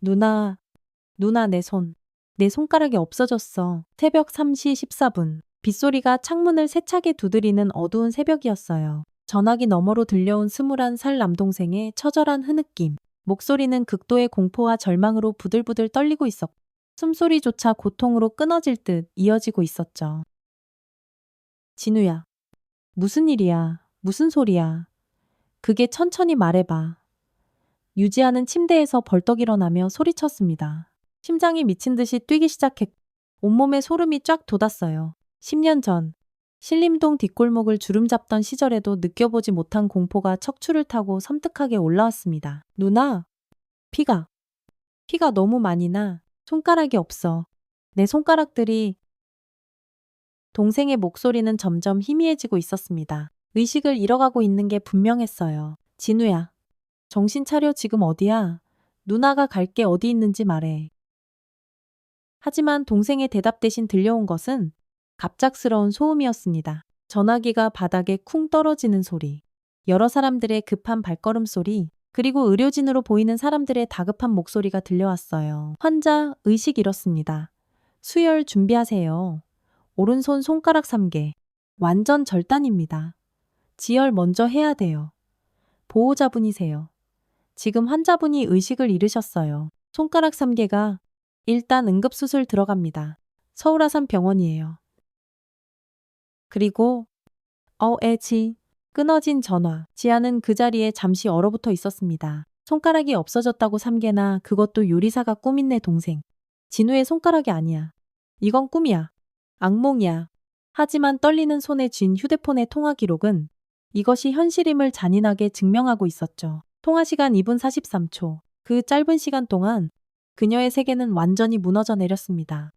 누나, 누나 내 손. 내 손가락이 없어졌어. 새벽 3시 14분. 빗소리가 창문을 세차게 두드리는 어두운 새벽이었어요. 전화기 너머로 들려온 21살 남동생의 처절한 흐느낌. 목소리는 극도의 공포와 절망으로 부들부들 떨리고 있었고 숨소리조차 고통으로 끊어질 듯 이어지고 있었죠. 진우야. 무슨 일이야? 무슨 소리야? 그게 천천히 말해봐. 유지하는 침대에서 벌떡 일어나며 소리쳤습니다. 심장이 미친 듯이 뛰기 시작했고 온몸에 소름이 쫙 돋았어요. 10년 전 신림동 뒷골목을 주름잡던 시절에도 느껴보지 못한 공포가 척추를 타고 섬뜩하게 올라왔습니다. 누나, 피가 너무 많이 나. 손가락이 없어. 내 손가락들이. 동생의 목소리는 점점 희미해지고 있었습니다. 의식을 잃어가고 있는 게 분명했어요. 진우야, 정신 차려. 지금 어디야? 누나가 갈게. 어디 있는지 말해. 하지만 동생의 대답 대신 들려온 것은 갑작스러운 소음이었습니다. 전화기가 바닥에 쿵 떨어지는 소리, 여러 사람들의 급한 발걸음 소리, 그리고 의료진으로 보이는 사람들의 다급한 목소리가 들려왔어요. 환자 의식 잃었습니다. 수혈 준비하세요. 오른손 손가락 3개. 완전 절단입니다. 지혈 먼저 해야 돼요. 보호자분이세요. 지금 환자분이 의식을 잃으셨어요. 손가락 3개가 일단 응급수술 들어갑니다. 서울 아산병원이에요. 그리고 끊어진 전화. 지아는 그 자리에 잠시 얼어붙어 있었습니다. 손가락이 없어졌다고 3개나 그것도 요리사가 꾸민 내 동생. 진우의 손가락이 아니야. 이건 꿈이야. 악몽이야. 하지만 떨리는 손에 쥔 휴대폰의 통화 기록은 이것이 현실임을 잔인하게 증명하고 있었죠. 통화 시간 2분 43초. 그 짧은 시간 동안 그녀의 세계는 완전히 무너져 내렸습니다.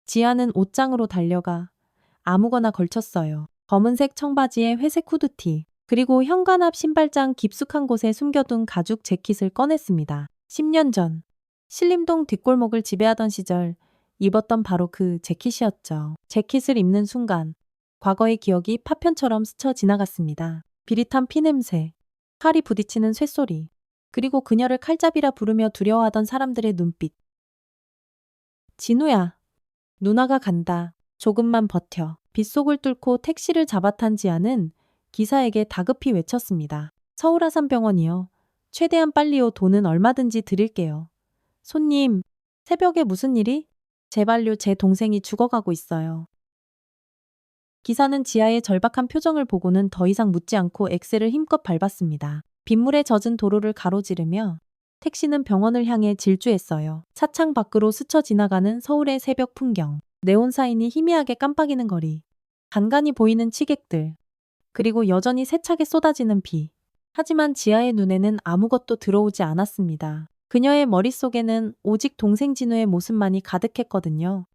지아는 옷장으로 달려가 아무거나 걸쳤어요. 검은색 청바지에 회색 후드티, 그리고 현관 앞 신발장 깊숙한 곳에 숨겨둔 가죽 재킷을 꺼냈습니다. 10년 전 신림동 뒷골목을 지배하던 시절 입었던 바로 그 재킷이었죠. 재킷을 입는 순간 과거의 기억이 파편처럼 스쳐 지나갔습니다. 비릿한 피냄새, 칼이 부딪히는 쇳소리, 그리고 그녀를 칼잡이라 부르며 두려워하던 사람들의 눈빛. 진우야, 누나가 간다. 조금만 버텨. 빗속을 뚫고 택시를 잡아탄 지아는 기사에게 다급히 외쳤습니다. 서울 아산병원이요. 최대한 빨리요. 돈은 얼마든지 드릴게요. 손님, 새벽에 무슨 일이? 제발요. 제 동생이 죽어가고 있어요. 기사는 지아의 절박한 표정을 보고는 더 이상 묻지 않고 엑셀을 힘껏 밟았습니다. 빗물에 젖은 도로를 가로지르며 택시는 병원을 향해 질주했어요. 차창 밖으로 스쳐 지나가는 서울의 새벽 풍경. 네온 사인이 희미하게 깜빡이는 거리. 간간히 보이는 취객들. 그리고 여전히 세차게 쏟아지는 비. 하지만 지아의 눈에는 아무것도 들어오지 않았습니다. 그녀의 머릿속에는 오직 동생 진우의 모습만이 가득했거든요.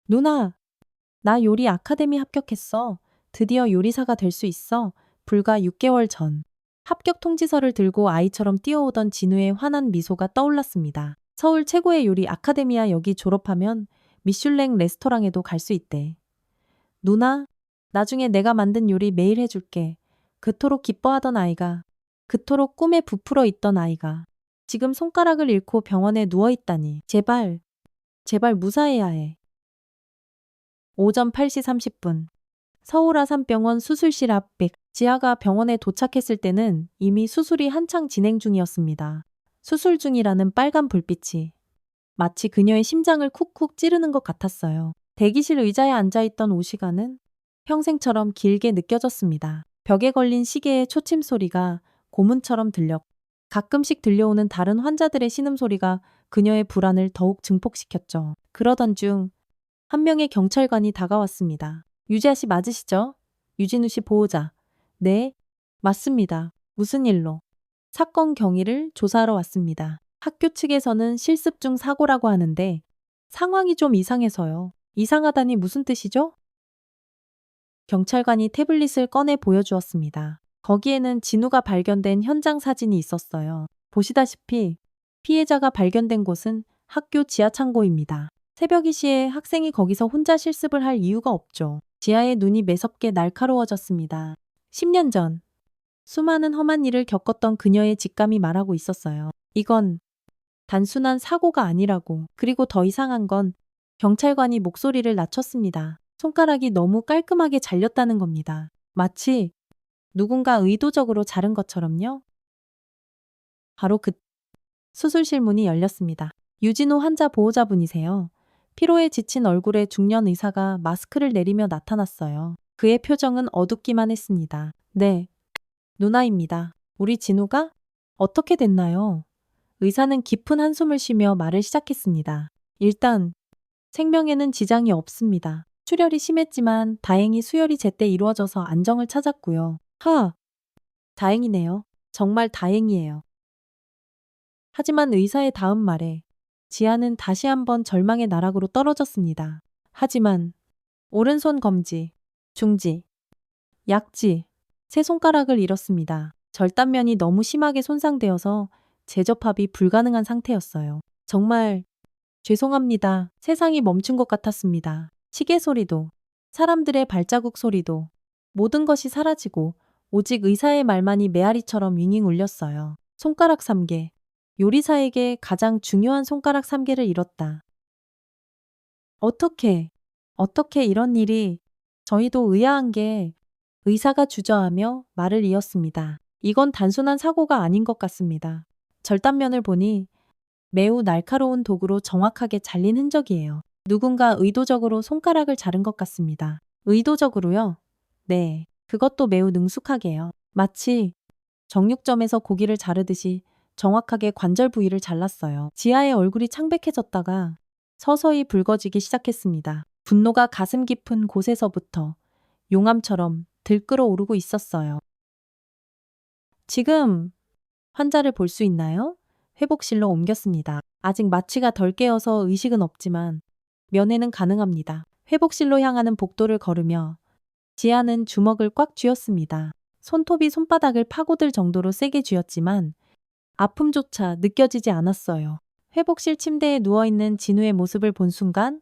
누나, 나 요리 아카데미 합격했어. 드디어 요리사가 될 수 있어. 불과 6개월 전. 합격 통지서를 들고 아이처럼 뛰어오던 진우의 환한 미소가 떠올랐습니다. 서울 최고의 요리 아카데미야. 여기 졸업하면 미슐랭 레스토랑에도 갈 수 있대. 누나, 나중에 내가 만든 요리 매일 해줄게. 그토록 기뻐하던 아이가, 그토록 꿈에 부풀어 있던 아이가 지금 손가락을 잃고 병원에 누워있다니. 제발 무사해야 해. 오전 8시 30분. 서울 아산병원 수술실 앞 지아가 병원에 도착했을 때는 이미 수술이 한창 진행 중이었습니다. 수술 중이라는 빨간 불빛이 마치 그녀의 심장을 쿡쿡 찌르는 것 같았어요. 대기실 의자에 앉아있던 오시간은 평생처럼 길게 느껴졌습니다. 벽에 걸린 시계의 초침 소리가 고문처럼 들렸고 가끔씩 들려오는 다른 환자들의 신음소리가 그녀의 불안을 더욱 증폭시켰죠. 그러던 중 한 명의 경찰관이 다가왔습니다. 유지아 씨 맞으시죠? 유진우 씨 보호자. 네, 맞습니다. 무슨 일로? 사건 경위를 조사하러 왔습니다. 학교 측에서는 실습 중 사고라고 하는데 상황이 좀 이상해서요. 이상하다니 무슨 뜻이죠? 경찰관이 태블릿을 꺼내 보여주었습니다. 거기에는 진우가 발견된 현장 사진이 있었어요. 보시다시피 피해자가 발견된 곳은 학교 지하 창고입니다. 새벽 2시에 학생이 거기서 혼자 실습을 할 이유가 없죠. 지아의 눈이 매섭게 날카로워졌습니다. 10년 전 수많은 험한 일을 겪었던 그녀의 직감이 말하고 있었어요. 이건 단순한 사고가 아니라고. 그리고 더 이상한 건 경찰관이 목소리를 낮췄습니다. 손가락이 너무 깔끔하게 잘렸다는 겁니다. 마치 누군가 의도적으로 자른 것처럼요. 바로 그 수술실 문이 열렸습니다. 유진호 환자 보호자분이세요. 피로에 지친 얼굴에 중년 의사가 마스크를 내리며 나타났어요. 그의 표정은 어둡기만 했습니다. 네, 누나입니다. 우리 진호가? 어떻게 됐나요? 의사는 깊은 한숨을 쉬며 말을 시작했습니다. 일단 생명에는 지장이 없습니다. 출혈이 심했지만 다행히 수혈이 제때 이루어져서 안정을 찾았고요. 다행이네요. 정말 다행이에요. 하지만 의사의 다음 말에 지아는 다시 한번 절망의 나락으로 떨어졌습니다. 하지만 오른손 검지, 중지, 약지, 세 손가락을 잃었습니다. 절단면이 너무 심하게 손상되어서 재접합이 불가능한 상태였어요. 정말 죄송합니다. 세상이 멈춘 것 같았습니다. 시계 소리도, 사람들의 발자국 소리도, 모든 것이 사라지고 오직 의사의 말만이 메아리처럼 윙윙 울렸어요. 손가락 3개. 요리사에게 가장 중요한 손가락 3개를 잃었다. 어떻게 이런 일이? 저희도 의아한 게 의사가 주저하며 말을 이었습니다. 이건 단순한 사고가 아닌 것 같습니다. 절단면을 보니 매우 날카로운 도구로 정확하게 잘린 흔적이에요. 누군가 의도적으로 손가락을 자른 것 같습니다. 의도적으로요? 네. 그것도 매우 능숙하게요. 마치 정육점에서 고기를 자르듯이 정확하게 관절 부위를 잘랐어요. 지아의 얼굴이 창백해졌다가 서서히 붉어지기 시작했습니다. 분노가 가슴 깊은 곳에서부터 용암처럼 들끓어 오르고 있었어요. 지금 환자를 볼 수 있나요? 회복실로 옮겼습니다. 아직 마취가 덜 깨어서 의식은 없지만 면회는 가능합니다. 회복실로 향하는 복도를 걸으며 지아는 주먹을 꽉 쥐었습니다. 손톱이 손바닥을 파고들 정도로 세게 쥐었지만 아픔조차 느껴지지 않았어요. 회복실 침대에 누워있는 진우의 모습을 본 순간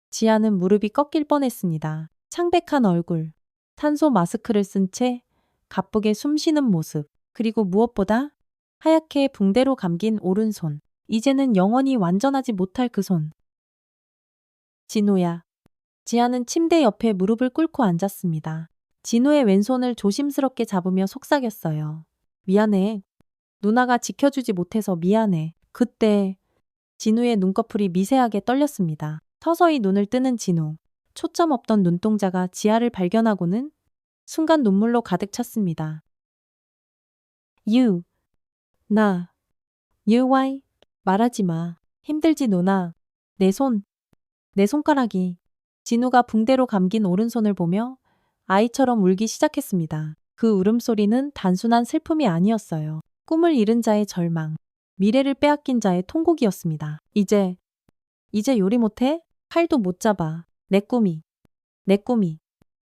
지아는 무릎이 꺾일 뻔했습니다. 창백한 얼굴, 산소 마스크를 쓴 채 가쁘게 숨쉬는 모습, 그리고 무엇보다 하얗게 붕대로 감긴 오른손. 이제는 영원히 완전하지 못할 그 손. 진호야. 지아는 침대 옆에 무릎을 꿇고 앉았습니다. 진호의 왼손을 조심스럽게 잡으며 속삭였어요. 미안해. 누나가 지켜주지 못해서 미안해. 그때 진우의 눈꺼풀이 미세하게 떨렸습니다. 서서히 눈을 뜨는 진우. 초점 없던 눈동자가 지아를 발견하고는 순간 눈물로 가득 찼습니다. 나, why? 말하지 마. 힘들지 누나. 내 손가락이. 진우가 붕대로 감긴 오른손을 보며 아이처럼 울기 시작했습니다. 그 울음소리는 단순한 슬픔이 아니었어요. 꿈을 잃은 자의 절망, 미래를 빼앗긴 자의 통곡이었습니다. 이제 요리 못해? 칼도 못 잡아. 내 꿈이.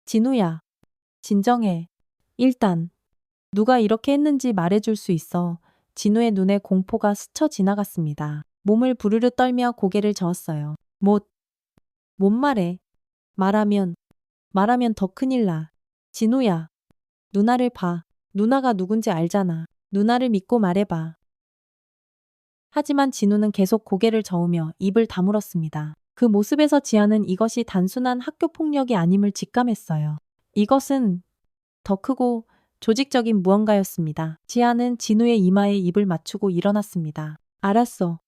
진우야, 진정해. 일단, 누가 이렇게 했는지 말해줄 수 있어. 진우의 눈에 공포가 스쳐 지나갔습니다. 몸을 부르르 떨며 고개를 저었어요. 못 말해. 말하면 더 큰일 나. 진우야, 누나를 봐. 누나가 누군지 알잖아. 누나를 믿고 말해봐. 하지만 진우는 계속 고개를 저으며 입을 다물었습니다. 그 모습에서 지아는 이것이 단순한 학교 폭력이 아님을 직감했어요. 이것은 더 크고 조직적인 무언가였습니다. 지아는 진우의 이마에 입을 맞추고 일어났습니다. 알았어.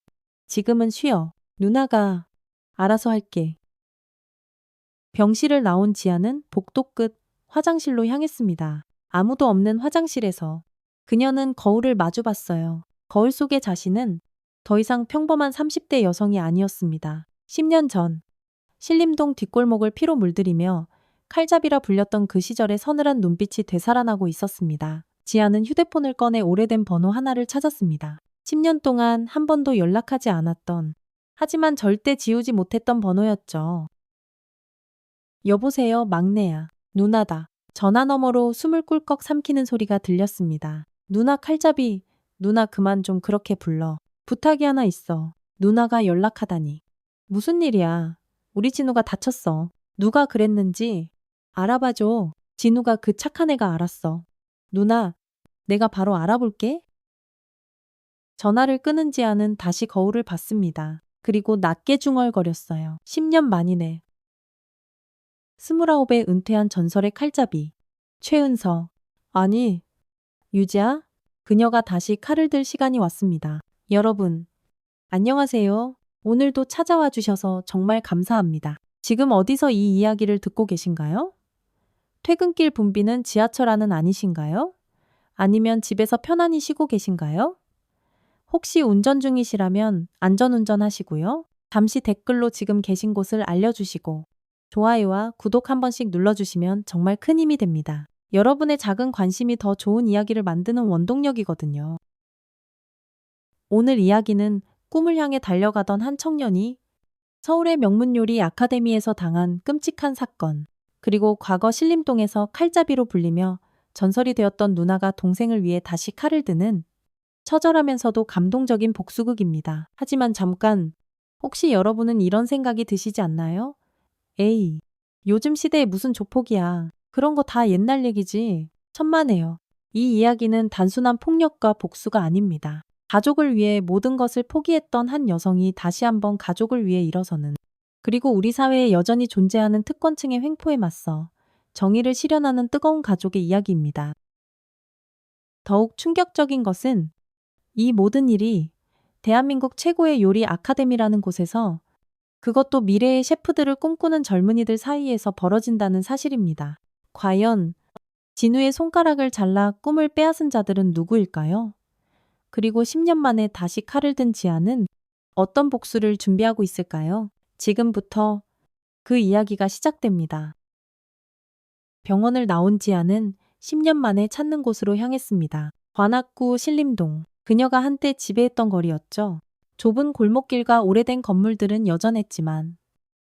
지금은 쉬어. 누나가 알아서 할게. 병실을 나온 지아는 복도 끝 화장실로 향했습니다. 아무도 없는 화장실에서 그녀는 거울을 마주봤어요. 거울 속의 자신은 더 이상 평범한 30대 여성이 아니었습니다. 10년 전 신림동 뒷골목을 피로 물들이며 칼잡이라 불렸던 그 시절의 서늘한 눈빛이 되살아나고 있었습니다. 지아는 휴대폰을 꺼내 오래된 번호 하나를 찾았습니다. 10년 동안 한 번도 연락하지 않았던, 하지만 절대 지우지 못했던 번호였죠. 여보세요, 막내야. 누나다. 전화 너머로 숨을 꿀꺽 삼키는 소리가 들렸습니다. 누나 칼잡이, 누나 그만 좀 그렇게 불러. 부탁이 하나 있어. 누나가 연락하다니. 무슨 일이야? 우리 진우가 다쳤어. 누가 그랬는지 알아봐줘. 진우가 그 착한 애가 알았어. 누나, 내가 바로 알아볼게. 전화를 끊은 지아는 다시 거울을 봤습니다. 그리고 낮게 중얼거렸어요. 10년 만이네. 29에 은퇴한 전설의 칼잡이. 최은서. 아니, 유지아? 그녀가 다시 칼을 들 시간이 왔습니다. 여러분, 안녕하세요. 오늘도 찾아와 주셔서 정말 감사합니다. 지금 어디서 이 이야기를 듣고 계신가요? 퇴근길 붐비는 지하철 안은 아니신가요? 아니면 집에서 편안히 쉬고 계신가요? 혹시 운전 중이시라면 안전운전 하시고요. 잠시 댓글로 지금 계신 곳을 알려주시고 좋아요와 구독 한 번씩 눌러주시면 정말 큰 힘이 됩니다. 여러분의 작은 관심이 더 좋은 이야기를 만드는 원동력이거든요. 오늘 이야기는 꿈을 향해 달려가던 한 청년이 서울의 명문 요리 아카데미에서 당한 끔찍한 사건, 그리고 과거 신림동에서 칼잡이로 불리며 전설이 되었던 누나가 동생을 위해 다시 칼을 드는 처절하면서도 감동적인 복수극입니다. 하지만 잠깐, 혹시 여러분은 이런 생각이 드시지 않나요? 에이, 요즘 시대에 무슨 조폭이야. 그런 거 다 옛날 얘기지. 천만에요. 이 이야기는 단순한 폭력과 복수가 아닙니다. 가족을 위해 모든 것을 포기했던 한 여성이 다시 한번 가족을 위해 일어서는, 그리고 우리 사회에 여전히 존재하는 특권층의 횡포에 맞서 정의를 실현하는 뜨거운 가족의 이야기입니다. 더욱 충격적인 것은 이 모든 일이 대한민국 최고의 요리 아카데미라는 곳에서, 그것도 미래의 셰프들을 꿈꾸는 젊은이들 사이에서 벌어진다는 사실입니다. 과연 진우의 손가락을 잘라 꿈을 빼앗은 자들은 누구일까요? 그리고 10년 만에 다시 칼을 든 지아는 어떤 복수를 준비하고 있을까요? 지금부터 그 이야기가 시작됩니다. 병원을 나온 지아는 10년 만에 찾는 곳으로 향했습니다. 관악구 신림동. 그녀가 한때 지배했던 거리였죠. 좁은 골목길과 오래된 건물들은 여전했지만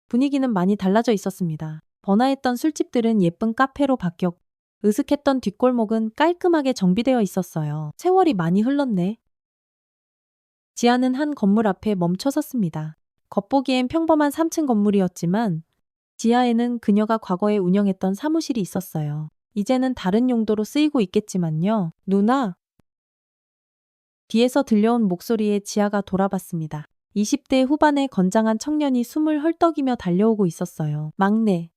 분위기는 많이 달라져 있었습니다. 번화했던 술집들은 예쁜 카페로 바뀌었고 으슥했던 뒷골목은 깔끔하게 정비되어 있었어요. 세월이 많이 흘렀네. 지아는 한 건물 앞에 멈춰 섰습니다. 겉보기엔 평범한 3층 건물이었지만 지하에는 그녀가 과거에 운영했던 사무실이 있었어요. 이제는 다른 용도로 쓰이고 있겠지만요. 누나! 뒤에서 들려온 목소리에 지아가 돌아봤습니다. 20대 후반의 건장한 청년이 숨을 헐떡이며 달려오고 있었어요. 막내.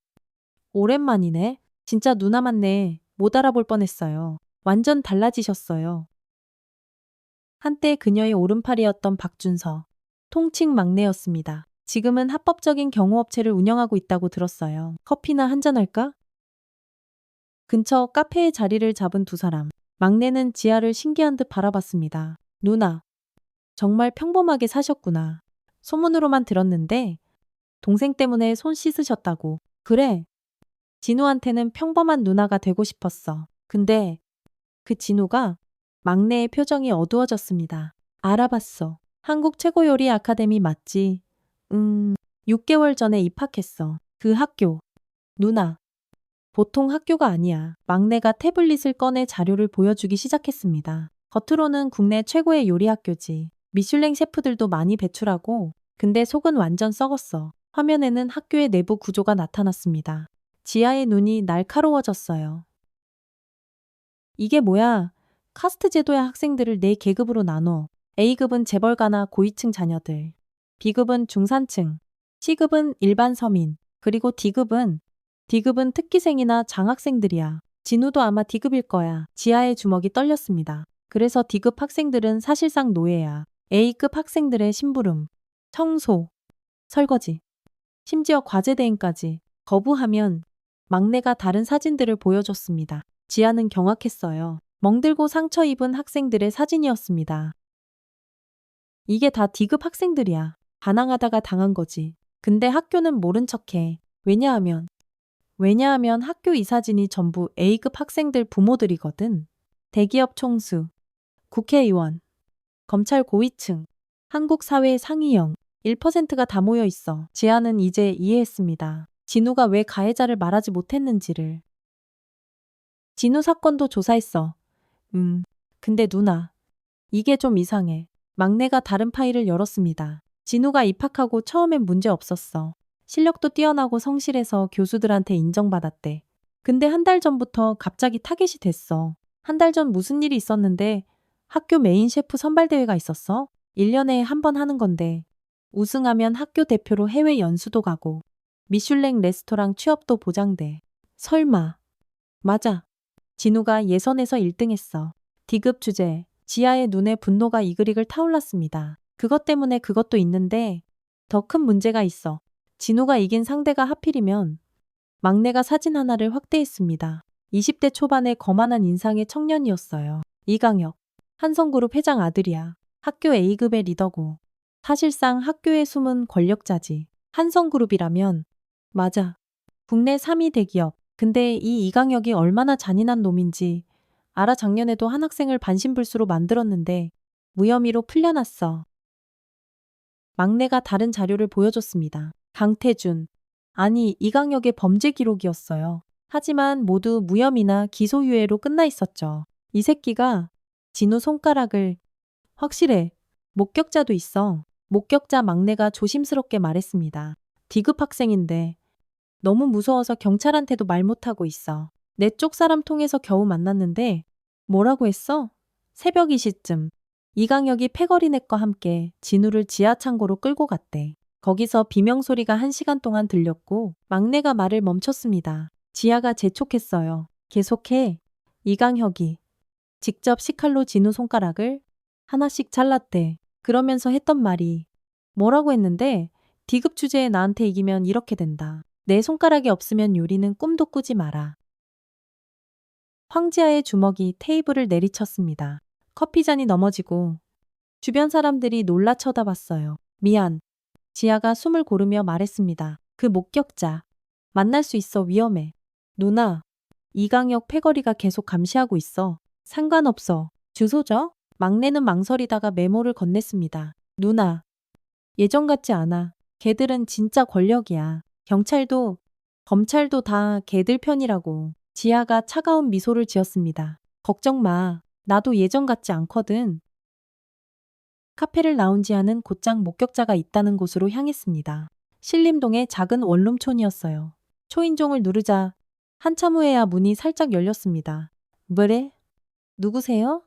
오랜만이네. 진짜 누나 맞네. 못 알아볼 뻔했어요. 완전 달라지셨어요. 한때 그녀의 오른팔이었던 박준서. 통칭 막내였습니다. 지금은 합법적인 경호업체를 운영하고 있다고 들었어요. 커피나 한잔할까? 근처 카페에 자리를 잡은 두 사람. 막내는 지아를 신기한 듯 바라봤습니다. 누나, 정말 평범하게 사셨구나. 소문으로만 들었는데 동생 때문에 손 씻으셨다고. 그래. 진우한테는 평범한 누나가 되고 싶었어. 근데 그 진우가, 막내의 표정이 어두워졌습니다. 알아봤어. 한국 최고 요리 아카데미 맞지? 6개월 전에 입학했어. 그 학교. 누나. 보통 학교가 아니야. 막내가 태블릿을 꺼내 자료를 보여주기 시작했습니다. 겉으로는 국내 최고의 요리 학교지. 미슐랭 셰프들도 많이 배출하고, 근데 속은 완전 썩었어. 화면에는 학교의 내부 구조가 나타났습니다. 지아의 눈이 날카로워졌어요. 이게 뭐야? 카스트 제도의 학생들을 4계급으로 나눠. A급은 재벌가나 고위층 자녀들, B급은 중산층, C급은 일반 서민, 그리고 D급은 특기생이나 장학생들이야. 진우도 아마 D급일 거야. 지아의 주먹이 떨렸습니다. 그래서 D급 학생들은 사실상 노예야. A급 학생들의 심부름, 청소, 설거지, 심지어 과제 대행까지. 거부하면 막내가 다른 사진들을 보여줬습니다. 지아는 경악했어요. 멍들고 상처 입은 학생들의 사진이었습니다. 이게 다 D급 학생들이야. 반항하다가 당한 거지. 근데 학교는 모른 척해. 왜냐하면 학교 이 사진이 전부 A급 학생들 부모들이거든. 대기업 총수, 국회의원, 검찰 고위층, 한국 사회의 상위형 1%가 다 모여 있어. 지아는 이제 이해했습니다. 진우가 왜 가해자를 말하지 못했는지를. 진우 사건도 조사했어. 근데 누나, 이게 좀 이상해. 막내가 다른 파일을 열었습니다. 진우가 입학하고 처음엔 문제 없었어. 실력도 뛰어나고 성실해서 교수들한테 인정받았대. 근데 한 달 전부터 갑자기 타겟이 됐어. 한 달 전 무슨 일이 있었는데 학교 메인 셰프 선발대회가 있었어. 1년에 한 번 하는 건데 우승하면 학교 대표로 해외 연수도 가고 미슐랭 레스토랑 취업도 보장돼. 설마. 맞아. 진우가 예선에서 1등했어. D급 주제. 지아의 눈에 분노가 이글이글 타올랐습니다. 그것 때문에 그것도 있는데 더 큰 문제가 있어. 진우가 이긴 상대가 하필이면 막내가 사진 하나를 확대했습니다. 20대 초반의 거만한 인상의 청년이었어요. 이강혁. 한성그룹 회장 아들이야. 학교 A급의 리더고. 사실상 학교의 숨은 권력자지. 한성그룹이라면. 맞아. 국내 3위 대기업. 근데 이 이강혁이 얼마나 잔인한 놈인지 알아. 작년에도 한 학생을 반신불수로 만들었는데 무혐의로 풀려났어. 막내가 다른 자료를 보여줬습니다. 강태준. 아니, 이강혁의 범죄 기록이었어요. 하지만 모두 무혐의나 기소유예로 끝나 있었죠. 이 새끼가 진우 손가락을. 확실해. 목격자도 있어. 목격자 막내가 조심스럽게 말했습니다. D급 학생인데 너무 무서워서 경찰한테도 말 못하고 있어. 내 쪽 사람 통해서 겨우 만났는데 뭐라고 했어? 새벽 2시쯤 이강혁이 패거리넷과 함께 진우를 지하 창고로 끌고 갔대. 거기서 비명소리가 1시간 동안 들렸고 막내가 말을 멈췄습니다. 지아가 재촉했어요. 계속해. 이강혁이 직접 식칼로 진우 손가락을 하나씩 잘랐대. 그러면서 했던 말이 뭐라고 했는데 D급 주제에 나한테 이기면 이렇게 된다. 내 손가락이 없으면 요리는 꿈도 꾸지 마라. 황지아의 주먹이 테이블을 내리쳤습니다. 커피잔이 넘어지고 주변 사람들이 놀라 쳐다봤어요. 미안. 지아가 숨을 고르며 말했습니다. 그 목격자. 만날 수 있어. 위험해. 누나. 이강혁 패거리가 계속 감시하고 있어. 상관없어. 주소 줘? 막내는 망설이다가 메모를 건넸습니다. 누나. 예전 같지 않아. 걔들은 진짜 권력이야. 경찰도, 검찰도 다 걔들 편이라고. 지아가 차가운 미소를 지었습니다. 걱정 마. 나도 예전 같지 않거든. 카페를 나온 지아는 곧장 목격자가 있다는 곳으로 향했습니다. 신림동의 작은 원룸촌이었어요. 초인종을 누르자 한참 후에야 문이 살짝 열렸습니다. 뭐래? 누구세요?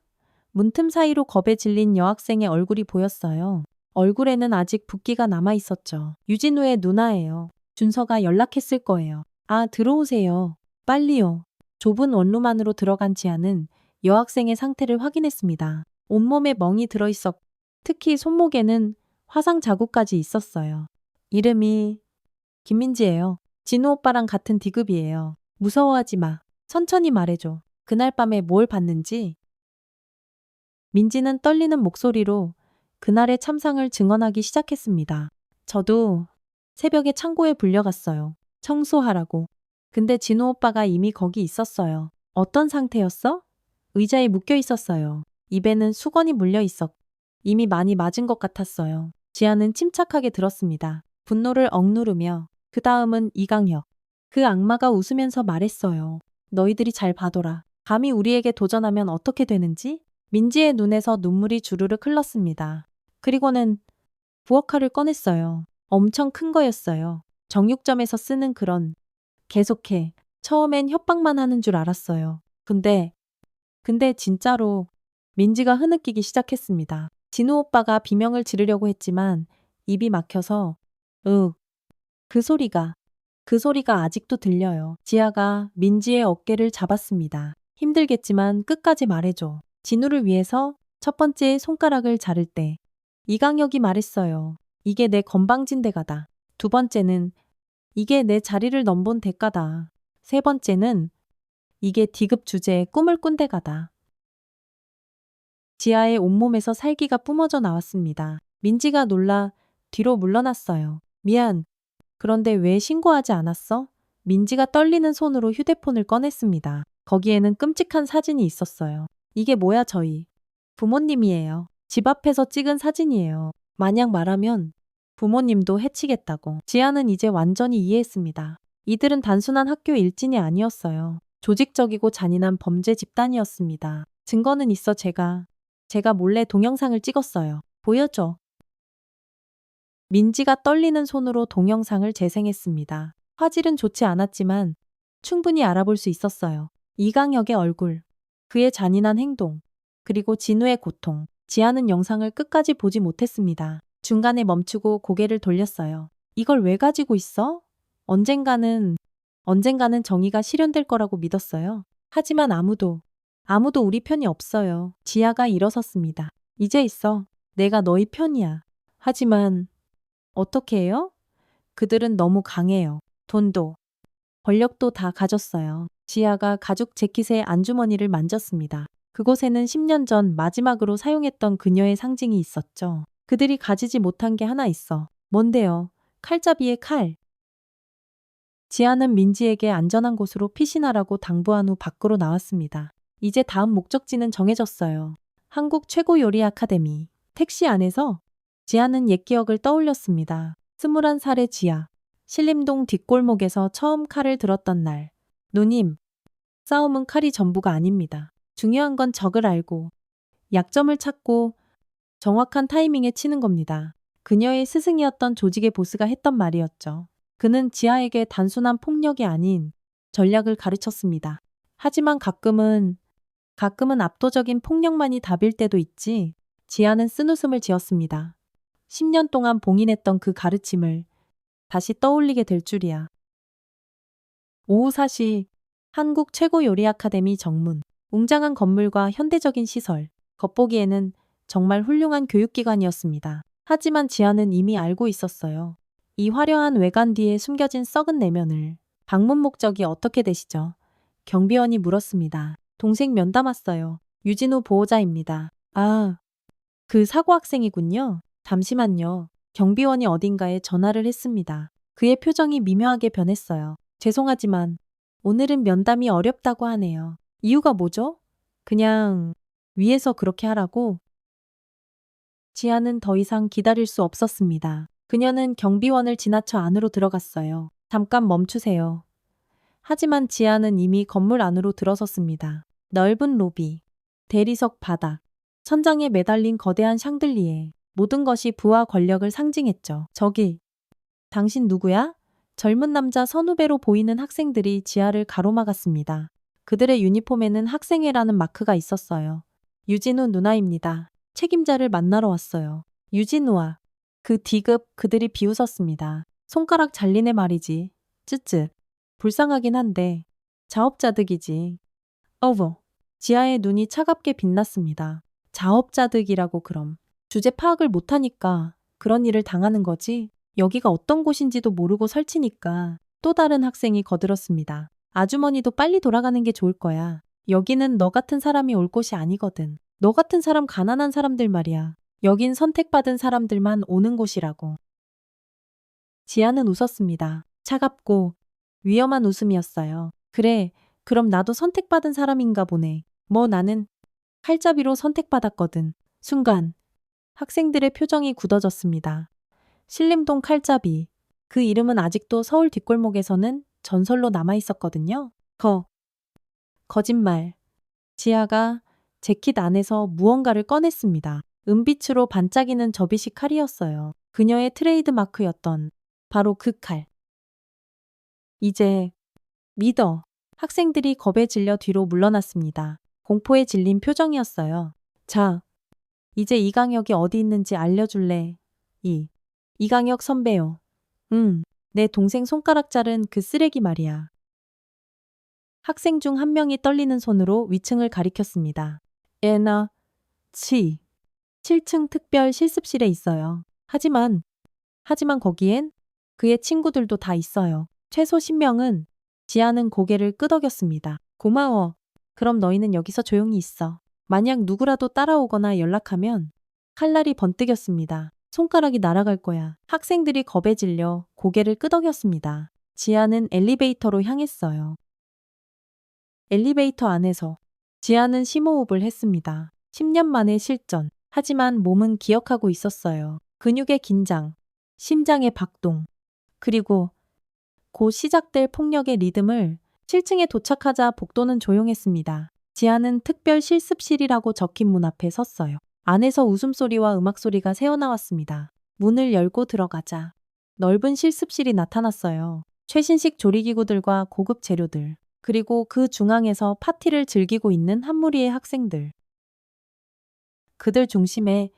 문틈 사이로 겁에 질린 여학생의 얼굴이 보였어요. 얼굴에는 아직 붓기가 남아 있었죠. 유진우의 누나예요. 준서가 연락했을 거예요. 아, 들어오세요. 빨리요. 좁은 원룸 안으로 들어간 지아는 여학생의 상태를 확인했습니다. 온몸에 멍이 들어있었고 특히 손목에는 화상 자국까지 있었어요. 이름이 김민지예요. 진우 오빠랑 같은 D급이에요. 무서워하지 마. 천천히 말해줘. 그날 밤에 뭘 봤는지. 민지는 떨리는 목소리로 그날의 참상을 증언하기 시작했습니다. 저도 새벽에 창고에 불려갔어요. 청소하라고. 근데 진우 오빠가 이미 거기 있었어요. 어떤 상태였어? 의자에 묶여 있었어요. 입에는 수건이 물려 있었고 이미 많이 맞은 것 같았어요. 지아는 침착하게 들었습니다. 분노를 억누르며 그 다음은 이강혁. 그 악마가 웃으면서 말했어요. 너희들이 잘 봐둬라. 감히 우리에게 도전하면 어떻게 되는지? 민지의 눈에서 눈물이 주르륵 흘렀습니다. 그리고는 부엌칼을 꺼냈어요. 엄청 큰 거였어요. 정육점에서 쓰는 그런. 계속해. 처음엔 협박만 하는 줄 알았어요. 근데 진짜로 민지가 흐느끼기 시작했습니다. 진우 오빠가 비명을 지르려고 했지만 입이 막혀서 그 소리가 아직도 들려요. 지아가 민지의 어깨를 잡았습니다. 힘들겠지만 끝까지 말해줘. 진우를 위해서 첫 번째 손가락을 자를 때 이강혁이 말했어요. 이게 내 건방진 대가다. 두 번째는 이게 내 자리를 넘본 대가다. 세 번째는 이게 D급 주제에 꿈을 꾼 대가다. 지아의 온몸에서 살기가 뿜어져 나왔습니다. 민지가 놀라 뒤로 물러났어요. 미안. 그런데 왜 신고하지 않았어? 민지가 떨리는 손으로 휴대폰을 꺼냈습니다. 거기에는 끔찍한 사진이 있었어요. 이게 뭐야 저희. 부모님이에요. 집 앞에서 찍은 사진이에요. 만약 말하면 부모님도 해치겠다고. 지아는 이제 완전히 이해했습니다. 이들은 단순한 학교 일진이 아니었어요. 조직적이고 잔인한 범죄 집단이었습니다. 증거는 있어. 제가 몰래 동영상을 찍었어요. 보여줘. 민지가 떨리는 손으로 동영상을 재생했습니다. 화질은 좋지 않았지만 충분히 알아볼 수 있었어요. 이강혁의 얼굴, 그의 잔인한 행동, 그리고 진우의 고통. 지아는 영상을 끝까지 보지 못했습니다. 중간에 멈추고 고개를 돌렸어요. 이걸 왜 가지고 있어? 언젠가는 정의가 실현될 거라고 믿었어요. 하지만 아무도 우리 편이 없어요. 지아가 일어섰습니다. 이제 있어. 내가 너희 편이야. 하지만 어떻게 해요? 그들은 너무 강해요. 돈도 권력도 다 가졌어요. 지아가 가죽 재킷의 안주머니를 만졌습니다. 그곳에는 10년 전 마지막으로 사용했던 그녀의 상징이 있었죠. 그들이 가지지 못한 게 하나 있어. 뭔데요? 칼잡이의 칼. 지아는 민지에게 안전한 곳으로 피신하라고 당부한 후 밖으로 나왔습니다. 이제 다음 목적지는 정해졌어요. 한국 최고 요리 아카데미. 택시 안에서 지아는 옛 기억을 떠올렸습니다. 21살의 지아. 신림동 뒷골목에서 처음 칼을 들었던 날. 누님, 싸움은 칼이 전부가 아닙니다. 중요한 건 적을 알고, 약점을 찾고 정확한 타이밍에 치는 겁니다. 그녀의 스승이었던 조직의 보스가 했던 말이었죠. 그는 지아에게 단순한 폭력이 아닌 전략을 가르쳤습니다. 하지만 가끔은 압도적인 폭력만이 답일 때도 있지. 지아는 쓴웃음을 지었습니다. 10년 동안 봉인했던 그 가르침을 다시 떠올리게 될 줄이야. 오후 4시 한국 최고 요리 아카데미 정문. 웅장한 건물과 현대적인 시설. 겉보기에는 정말 훌륭한 교육기관이었습니다. 하지만 지아는 이미 알고 있었어요. 이 화려한 외관 뒤에 숨겨진 썩은 내면을. 방문 목적이 어떻게 되시죠? 경비원이 물었습니다. 동생 면담 왔어요. 유진우 보호자입니다. 아, 그 사고 학생이군요. 잠시만요. 경비원이 어딘가에 전화를 했습니다. 그의 표정이 미묘하게 변했어요. 죄송하지만 오늘은 면담이 어렵다고 하네요. 이유가 뭐죠? 그냥 위에서 그렇게 하라고? 지아는 더 이상 기다릴 수 없었습니다. 그녀는 경비원을 지나쳐 안으로 들어갔어요. 잠깐 멈추세요. 하지만 지아는 이미 건물 안으로 들어섰습니다. 넓은 로비, 대리석 바닥, 천장에 매달린 거대한 샹들리에 모든 것이 부와 권력을 상징했죠. 저기, 당신 누구야? 젊은 남자 선후배로 보이는 학생들이 지아를 가로막았습니다. 그들의 유니폼에는 학생회라는 마크가 있었어요. 유진우 누나입니다. 책임자를 만나러 왔어요. 유진우와 그 D급 그들이 비웃었습니다. 손가락 잘리네 말이지. 쯧쯧. 불쌍하긴 한데 자업자득이지. 어머. 지아의 눈이 차갑게 빛났습니다. 자업자득이라고 그럼. 주제 파악을 못하니까 그런 일을 당하는 거지. 여기가 어떤 곳인지도 모르고 설치니까 또 다른 학생이 거들었습니다. 아주머니도 빨리 돌아가는 게 좋을 거야. 여기는 너 같은 사람이 올 곳이 아니거든. 너 같은 사람 가난한 사람들 말이야. 여긴 선택받은 사람들만 오는 곳이라고. 지아는 웃었습니다. 차갑고 위험한 웃음이었어요. 그래, 그럼 나도 선택받은 사람인가 보네. 뭐 나는 칼잡이로 선택받았거든. 순간 학생들의 표정이 굳어졌습니다. 신림동 칼잡이. 그 이름은 아직도 서울 뒷골목에서는 전설로 남아 있었거든요. 거짓말. 지아가 재킷 안에서 무언가를 꺼냈습니다. 은빛으로 반짝이는 접이식 칼이었어요. 그녀의 트레이드 마크였던 바로 그 칼. 이제 믿어. 학생들이 겁에 질려 뒤로 물러났습니다. 공포에 질린 표정이었어요. 자, 이제 이강혁이 어디 있는지 알려줄래? 이강혁 선배요. 내 동생 손가락 자른 그 쓰레기 말이야. 학생 중 한 명이 떨리는 손으로 위층을 가리켰습니다. 에나, 7층 특별 실습실에 있어요. 하지만 거기엔 그의 친구들도 다 있어요. 최소 10명은. 지아는 고개를 끄덕였습니다. 고마워. 그럼 너희는 여기서 조용히 있어. 만약 누구라도 따라오거나 연락하면 칼날이 번뜩였습니다. 손가락이 날아갈 거야. 학생들이 겁에 질려 고개를 끄덕였습니다. 지아는 엘리베이터로 향했어요. 엘리베이터 안에서 지아는 심호흡을 했습니다. 10년 만의 실전. 하지만 몸은 기억하고 있었어요. 근육의 긴장, 심장의 박동, 그리고 곧 시작될 폭력의 리듬을. 7층에 도착하자 복도는 조용했습니다. 지아는 특별 실습실이라고 적힌 문 앞에 섰어요. 안에서 웃음소리와 음악소리가 새어나왔습니다. 문을 열고 들어가자 넓은 실습실이 나타났어요. 최신식 조리기구들과 고급 재료들, 그리고 그 중앙에서 파티를 즐기고 있는 한 무리의 학생들. 그들 중심에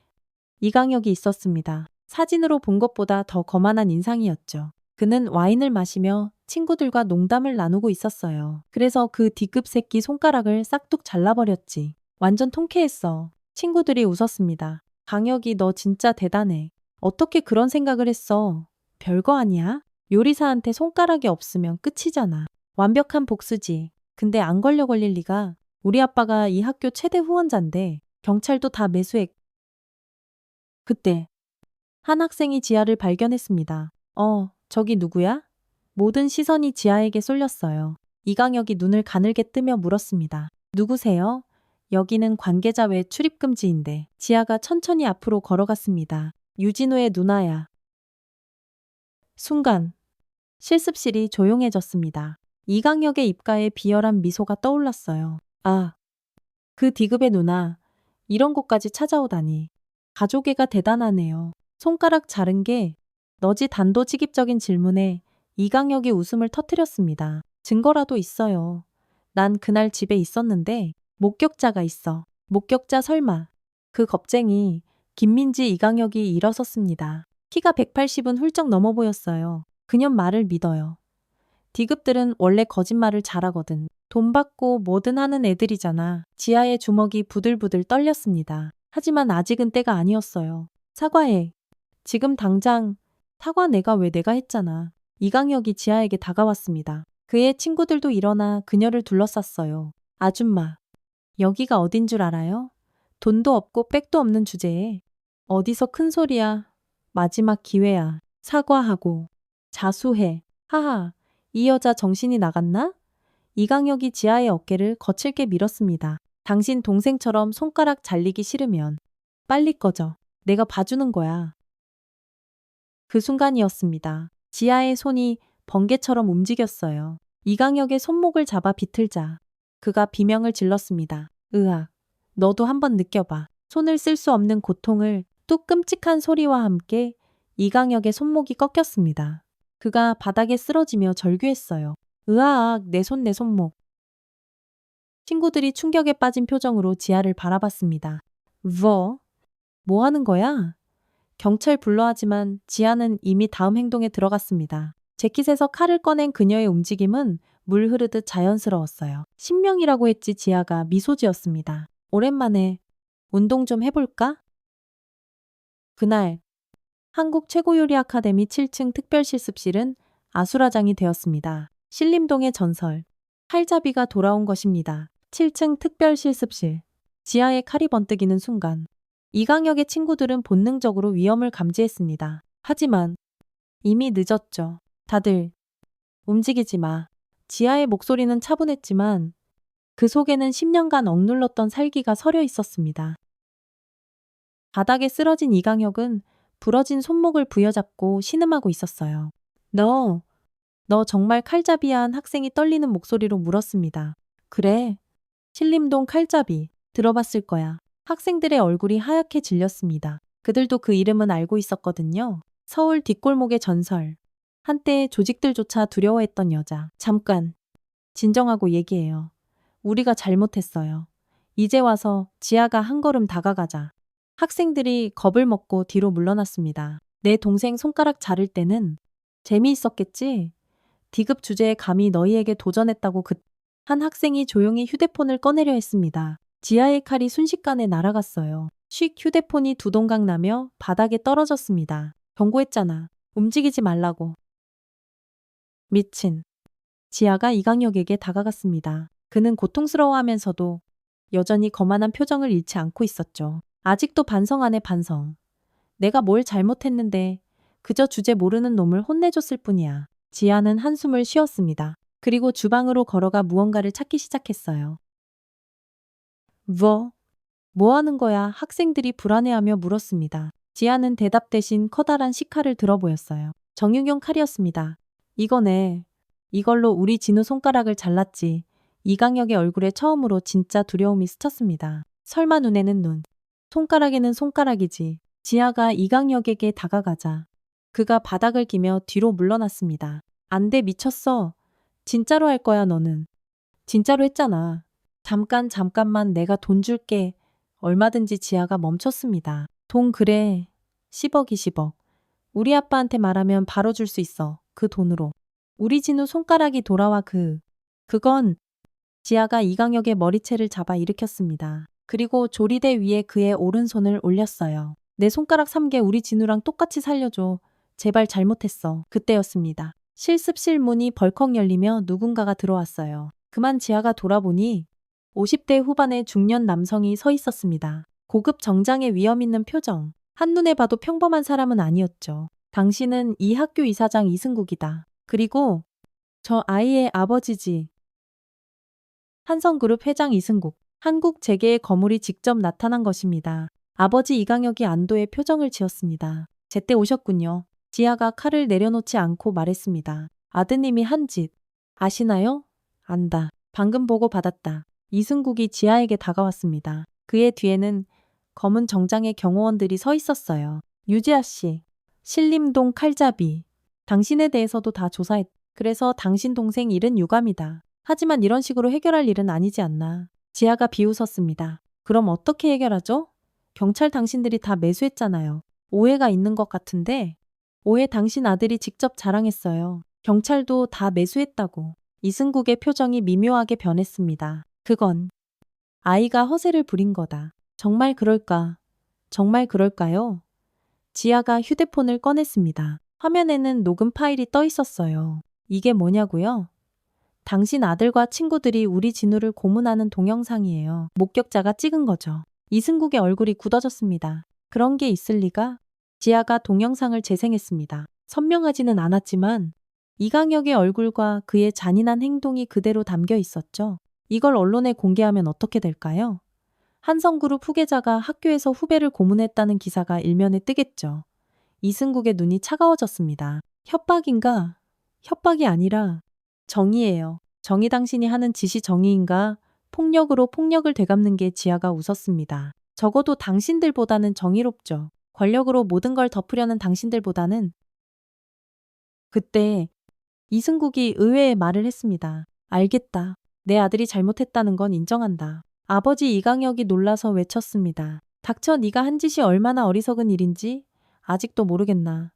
이강혁이 있었습니다. 사진으로 본 것보다 더 거만한 인상이었죠. 그는 와인을 마시며 친구들과 농담을 나누고 있었어요. 그래서 그 D급 새끼 손가락을 싹둑 잘라버렸지. 완전 통쾌했어. 친구들이 웃었습니다. 강혁이 너 진짜 대단해. 어떻게 그런 생각을 했어? 별거 아니야? 요리사한테 손가락이 없으면 끝이잖아. 완벽한 복수지. 근데 안 걸릴 리가. 우리 아빠가 이 학교 최대 후원자인데 경찰도 다 매수했. 그때 한 학생이 지아를 발견했습니다. 저기 누구야? 모든 시선이 지아에게 쏠렸어요. 이강혁이 눈을 가늘게 뜨며 물었습니다. 누구세요? 여기는 관계자 외 출입 금지인데. 지아가 천천히 앞으로 걸어갔습니다. 유진우의 누나야. 순간 실습실이 조용해졌습니다. 이강혁의 입가에 비열한 미소가 떠올랐어요. 아, 그 D급의 누나. 이런 곳까지 찾아오다니. 가족애가 대단하네요. 손가락 자른 게 너지 단도직입적인 질문에 이강혁이 웃음을 터뜨렸습니다. 증거라도 있어요. 난 그날 집에 있었는데 목격자가 있어. 목격자 설마. 그 겁쟁이 김민지 이강혁이 일어섰습니다. 키가 180은 훌쩍 넘어 보였어요. 그년 말을 믿어요. D급들은 원래 거짓말을 잘하거든. 돈 받고 뭐든 하는 애들이잖아. 지아의 주먹이 부들부들 떨렸습니다. 하지만 아직은 때가 아니었어요. 사과해. 지금 당장. 사과 내가 했잖아. 이강혁이 지아에게 다가왔습니다. 그의 친구들도 일어나 그녀를 둘러쌌어요. 아줌마. 여기가 어딘 줄 알아요? 돈도 없고 백도 없는 주제에. 어디서 큰 소리야. 마지막 기회야. 사과하고. 자수해. 하하. 이 여자 정신이 나갔나? 이강혁이 지아의 어깨를 거칠게 밀었습니다. 당신 동생처럼 손가락 잘리기 싫으면 빨리 꺼져. 내가 봐주는 거야. 그 순간이었습니다. 지아의 손이 번개처럼 움직였어요. 이강혁의 손목을 잡아 비틀자. 그가 비명을 질렀습니다. 으악. 너도 한번 느껴봐. 손을 쓸 수 없는 고통을. 뚝 끔찍한 소리와 함께 이강혁의 손목이 꺾였습니다. 그가 바닥에 쓰러지며 절규했어요. 으악, 내 손목. 친구들이 충격에 빠진 표정으로 지아를 바라봤습니다. 뭐 하는 거야? 경찰 불러하지만 지아는 이미 다음 행동에 들어갔습니다. 재킷에서 칼을 꺼낸 그녀의 움직임은 물 흐르듯 자연스러웠어요. 신명이라고 했지. 지아가 미소 지었습니다. 오랜만에 운동 좀 해볼까? 그날 한국 최고요리 아카데미 7층 특별실습실은 아수라장이 되었습니다. 신림동의 전설. 칼잡이가 돌아온 것입니다. 7층 특별실습실. 지하의 칼이 번뜩이는 순간 이강혁의 친구들은 본능적으로 위험을 감지했습니다. 하지만 이미 늦었죠. 다들 움직이지 마. 지하의 목소리는 차분했지만 그 속에는 10년간 억눌렀던 살기가 서려 있었습니다. 바닥에 쓰러진 이강혁은 부러진 손목을 부여잡고 신음하고 있었어요. 너 정말 칼잡이야? 한 학생이 떨리는 목소리로 물었습니다. 그래. 신림동 칼잡이. 들어봤을 거야. 학생들의 얼굴이 하얗게 질렸습니다. 그들도 그 이름은 알고 있었거든요. 서울 뒷골목의 전설. 한때 조직들조차 두려워했던 여자. 잠깐. 진정하고 얘기해요. 우리가 잘못했어요. 이제 와서 지아가 한 걸음 다가가자. 학생들이 겁을 먹고 뒤로 물러났습니다. 내 동생 손가락 자를 때는 재미있었겠지? D급 주제에 감히 너희에게 도전했다고. 한 학생이 조용히 휴대폰을 꺼내려 했습니다. 지아의 칼이 순식간에 날아갔어요. 쉭. 휴대폰이 두 동강 나며 바닥에 떨어졌습니다. 경고했잖아. 움직이지 말라고. 미친. 지아가 이강혁에게 다가갔습니다. 그는 고통스러워하면서도 여전히 거만한 표정을 잃지 않고 있었죠. 아직도 반성 안에 반성. 내가 뭘 잘못했는데 그저 주제 모르는 놈을 혼내줬을 뿐이야. 지아는 한숨을 쉬었습니다. 그리고 주방으로 걸어가 무언가를 찾기 시작했어요. 뭐 하는 거야? 학생들이 불안해하며 물었습니다. 지아는 대답 대신 커다란 식칼을 들어 보였어요. 정육용 칼이었습니다. 이거네. 이걸로 우리 진우 손가락을 잘랐지. 이강혁의 얼굴에 처음으로 진짜 두려움이 스쳤습니다. 설마 눈에는 눈, 손가락에는 손가락이지. 지아가 이강혁에게 다가가자 그가 바닥을 기며 뒤로 물러났습니다. 안 돼, 미쳤어. 진짜로 할 거야 너는. 진짜로 했잖아. 잠깐만 내가 돈 줄게. 얼마든지 지아가 멈췄습니다. 돈 그래. 10억 20억. 우리 아빠한테 말하면 바로 줄 수 있어. 그 돈으로. 우리 진우 손가락이 돌아와 그건 지아가 이강혁의 머리채를 잡아 일으켰습니다. 그리고 조리대 위에 그의 오른손을 올렸어요. 내 손가락 3개 우리 진우랑 똑같이 살려줘. 제발 잘못했어. 그때였습니다. 실습실 문이 벌컥 열리며 누군가가 들어왔어요. 그만 지아가 돌아보니 50대 후반의 중년 남성이 서 있었습니다. 고급 정장에 위험 있는 표정. 한눈에 봐도 평범한 사람은 아니었죠. 당신은 이 학교 이사장 이승국이다. 그리고 저 아이의 아버지지. 한성그룹 회장 이승국. 한국 재계의 거물이 직접 나타난 것입니다. 아버지 이강혁이 안도의 표정을 지었습니다. 제때 오셨군요. 지아가 칼을 내려놓지 않고 말했습니다. 아드님이 한 짓. 아시나요? 안다. 방금 보고 받았다. 이승국이 지아에게 다가왔습니다. 그의 뒤에는 검은 정장의 경호원들이 서 있었어요. 유지아 씨. 신림동 칼잡이. 당신에 대해서도 다 조사했. 그래서 당신 동생 일은 유감이다. 하지만 이런 식으로 해결할 일은 아니지 않나. 지아가 비웃었습니다. 그럼 어떻게 해결하죠? 경찰 당신들이 다 매수했잖아요. 오해가 있는 것 같은데. 오해 당신 아들이 직접 자랑했어요. 경찰도 다 매수했다고. 이승국의 표정이 미묘하게 변했습니다. 그건 아이가 허세를 부린 거다. 정말 그럴까? 정말 그럴까요? 지아가 휴대폰을 꺼냈습니다. 화면에는 녹음 파일이 떠 있었어요. 이게 뭐냐고요? 당신 아들과 친구들이 우리 진우를 고문하는 동영상이에요. 목격자가 찍은 거죠. 이승국의 얼굴이 굳어졌습니다. 그런 게 있을 리가? 지아가 동영상을 재생했습니다. 선명하지는 않았지만 이강혁의 얼굴과 그의 잔인한 행동이 그대로 담겨 있었죠. 이걸 언론에 공개하면 어떻게 될까요? 한성그룹 후계자가 학교에서 후배를 고문했다는 기사가 일면에 뜨겠죠. 이승국의 눈이 차가워졌습니다. 협박인가? 협박이 아니라 정의예요. 정의 당신이 하는 짓이 정의인가? 폭력으로 폭력을 되갚는 게 지아가 웃었습니다. 적어도 당신들보다는 정의롭죠. 권력으로 모든 걸 덮으려는 당신들보다는. 그때 이승국이 의외의 말을 했습니다. 알겠다. 내 아들이 잘못했다는 건 인정한다. 아버지 이강혁이 놀라서 외쳤습니다. 닥쳐 네가 한 짓이 얼마나 어리석은 일인지 아직도 모르겠나.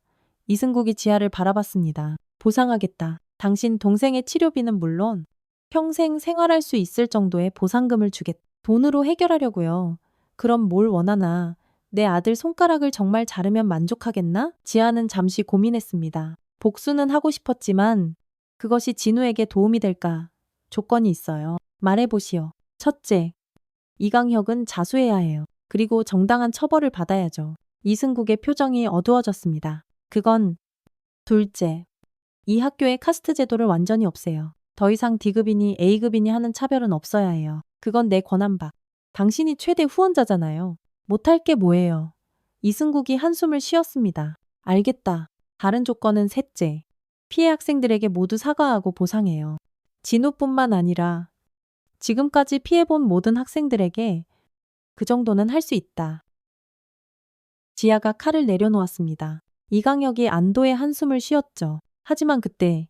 이승국이 지아를 바라봤습니다. 보상하겠다. 당신 동생의 치료비는 물론 평생 생활할 수 있을 정도의 보상금을 주겠다. 돈으로 해결하려고요. 그럼 뭘 원하나? 내 아들 손가락을 정말 자르면 만족하겠나? 지아는 잠시 고민했습니다. 복수는 하고 싶었지만 그것이 진우에게 도움이 될까? 조건이 있어요. 말해보시오. 첫째, 이강혁은 자수해야 해요. 그리고 정당한 처벌을 받아야죠. 이승국의 표정이 어두워졌습니다. 그건 둘째, 이 학교의 카스트 제도를 완전히 없애요. 더 이상 D급이니 A급이니 하는 차별은 없어야 해요. 그건 내 권한 밖. 당신이 최대 후원자잖아요. 못할 게 뭐예요. 이승국이 한숨을 쉬었습니다. 알겠다. 다른 조건은 셋째. 피해 학생들에게 모두 사과하고 보상해요. 진우뿐만 아니라 지금까지 피해본 모든 학생들에게 그 정도는 할 수 있다. 지아가 칼을 내려놓았습니다. 이강혁이 안도의 한숨을 쉬었죠. 하지만 그때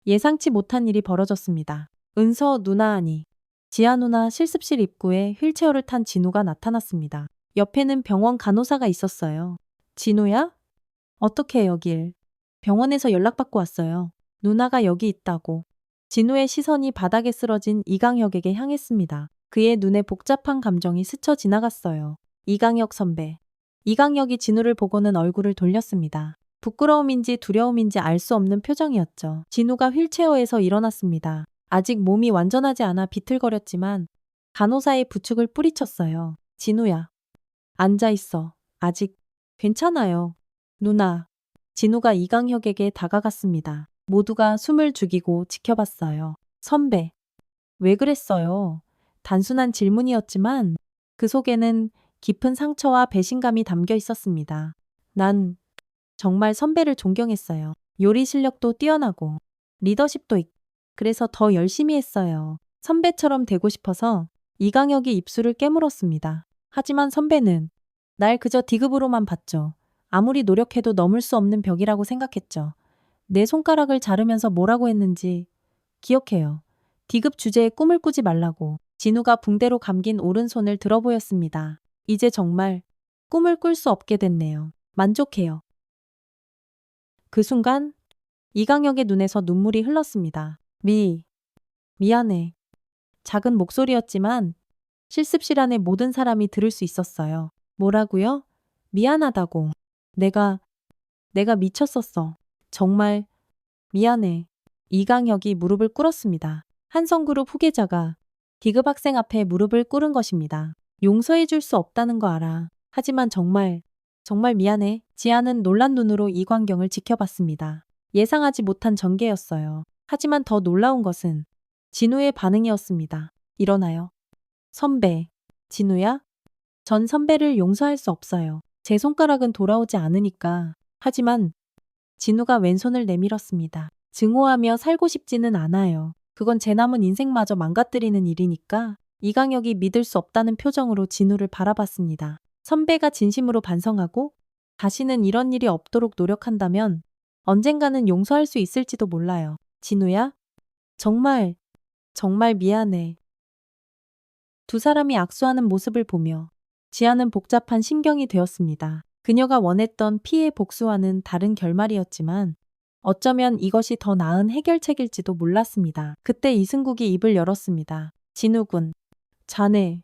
예상치 못한 일이 벌어졌습니다. 은서 누나 아니. 지아 누나 실습실 입구에 휠체어를 탄 진우가 나타났습니다. 옆에는 병원 간호사가 있었어요. 진우야? 어떻게 여길? 병원에서 연락받고 왔어요. 누나가 여기 있다고. 진우의 시선이 바닥에 쓰러진 이강혁에게 향했습니다. 그의 눈에 복잡한 감정이 스쳐 지나갔어요. 이강혁 선배. 이강혁이 진우를 보고는 얼굴을 돌렸습니다. 부끄러움인지 두려움인지 알 수 없는 표정이었죠. 진우가 휠체어에서 일어났습니다. 아직 몸이 완전하지 않아 비틀거렸지만 간호사의 부축을 뿌리쳤어요. 진우야. 앉아있어. 아직 괜찮아요. 누나. 진우가 이강혁에게 다가갔습니다. 모두가 숨을 죽이고 지켜봤어요. 선배. 왜 그랬어요? 단순한 질문이었지만 그 속에는 깊은 상처와 배신감이 담겨 있었습니다. 난 정말 선배를 존경했어요. 요리 실력도 뛰어나고 리더십도 있고 그래서 더 열심히 했어요. 선배처럼 되고 싶어서 이강혁이 입술을 깨물었습니다. 하지만 선배는 날 그저 D급으로만 봤죠. 아무리 노력해도 넘을 수 없는 벽이라고 생각했죠. 내 손가락을 자르면서 뭐라고 했는지 기억해요. D급 주제에 꿈을 꾸지 말라고. 진우가 붕대로 감긴 오른손을 들어 보였습니다. 이제 정말 꿈을 꿀 수 없게 됐네요. 만족해요. 그 순간 이강혁의 눈에서 눈물이 흘렀습니다. 미안해. 작은 목소리였지만 실습실 안에 모든 사람이 들을 수 있었어요. 뭐라고요? 미안하다고. 내가 미쳤었어. 정말 미안해. 이강혁이 무릎을 꿇었습니다. 한성그룹 후계자가 디급 학생 앞에 무릎을 꿇은 것입니다. 용서해 줄 수 없다는 거 알아. 하지만 정말 미안해. 지아는 놀란 눈으로 이광경을 지켜봤습니다. 예상하지 못한 전개였어요. 하지만 더 놀라운 것은 진우의 반응이었습니다. 일어나요. 선배. 진우야? 전 선배를 용서할 수 없어요. 제 손가락은 돌아오지 않으니까. 하지만 진우가 왼손을 내밀었습니다. 증오하며 살고 싶지는 않아요. 그건 제 남은 인생마저 망가뜨리는 일이니까. 이강혁이 믿을 수 없다는 표정으로 진우를 바라봤습니다. 선배가 진심으로 반성하고 다시는 이런 일이 없도록 노력한다면 언젠가는 용서할 수 있을지도 몰라요. 진우야? 정말 미안해. 두 사람이 악수하는 모습을 보며 지아는 복잡한 심경이 되었습니다. 그녀가 원했던 피해 복수와는 다른 결말이었지만 어쩌면 이것이 더 나은 해결책일지도 몰랐습니다. 그때 이승국이 입을 열었습니다. 진우군, 자네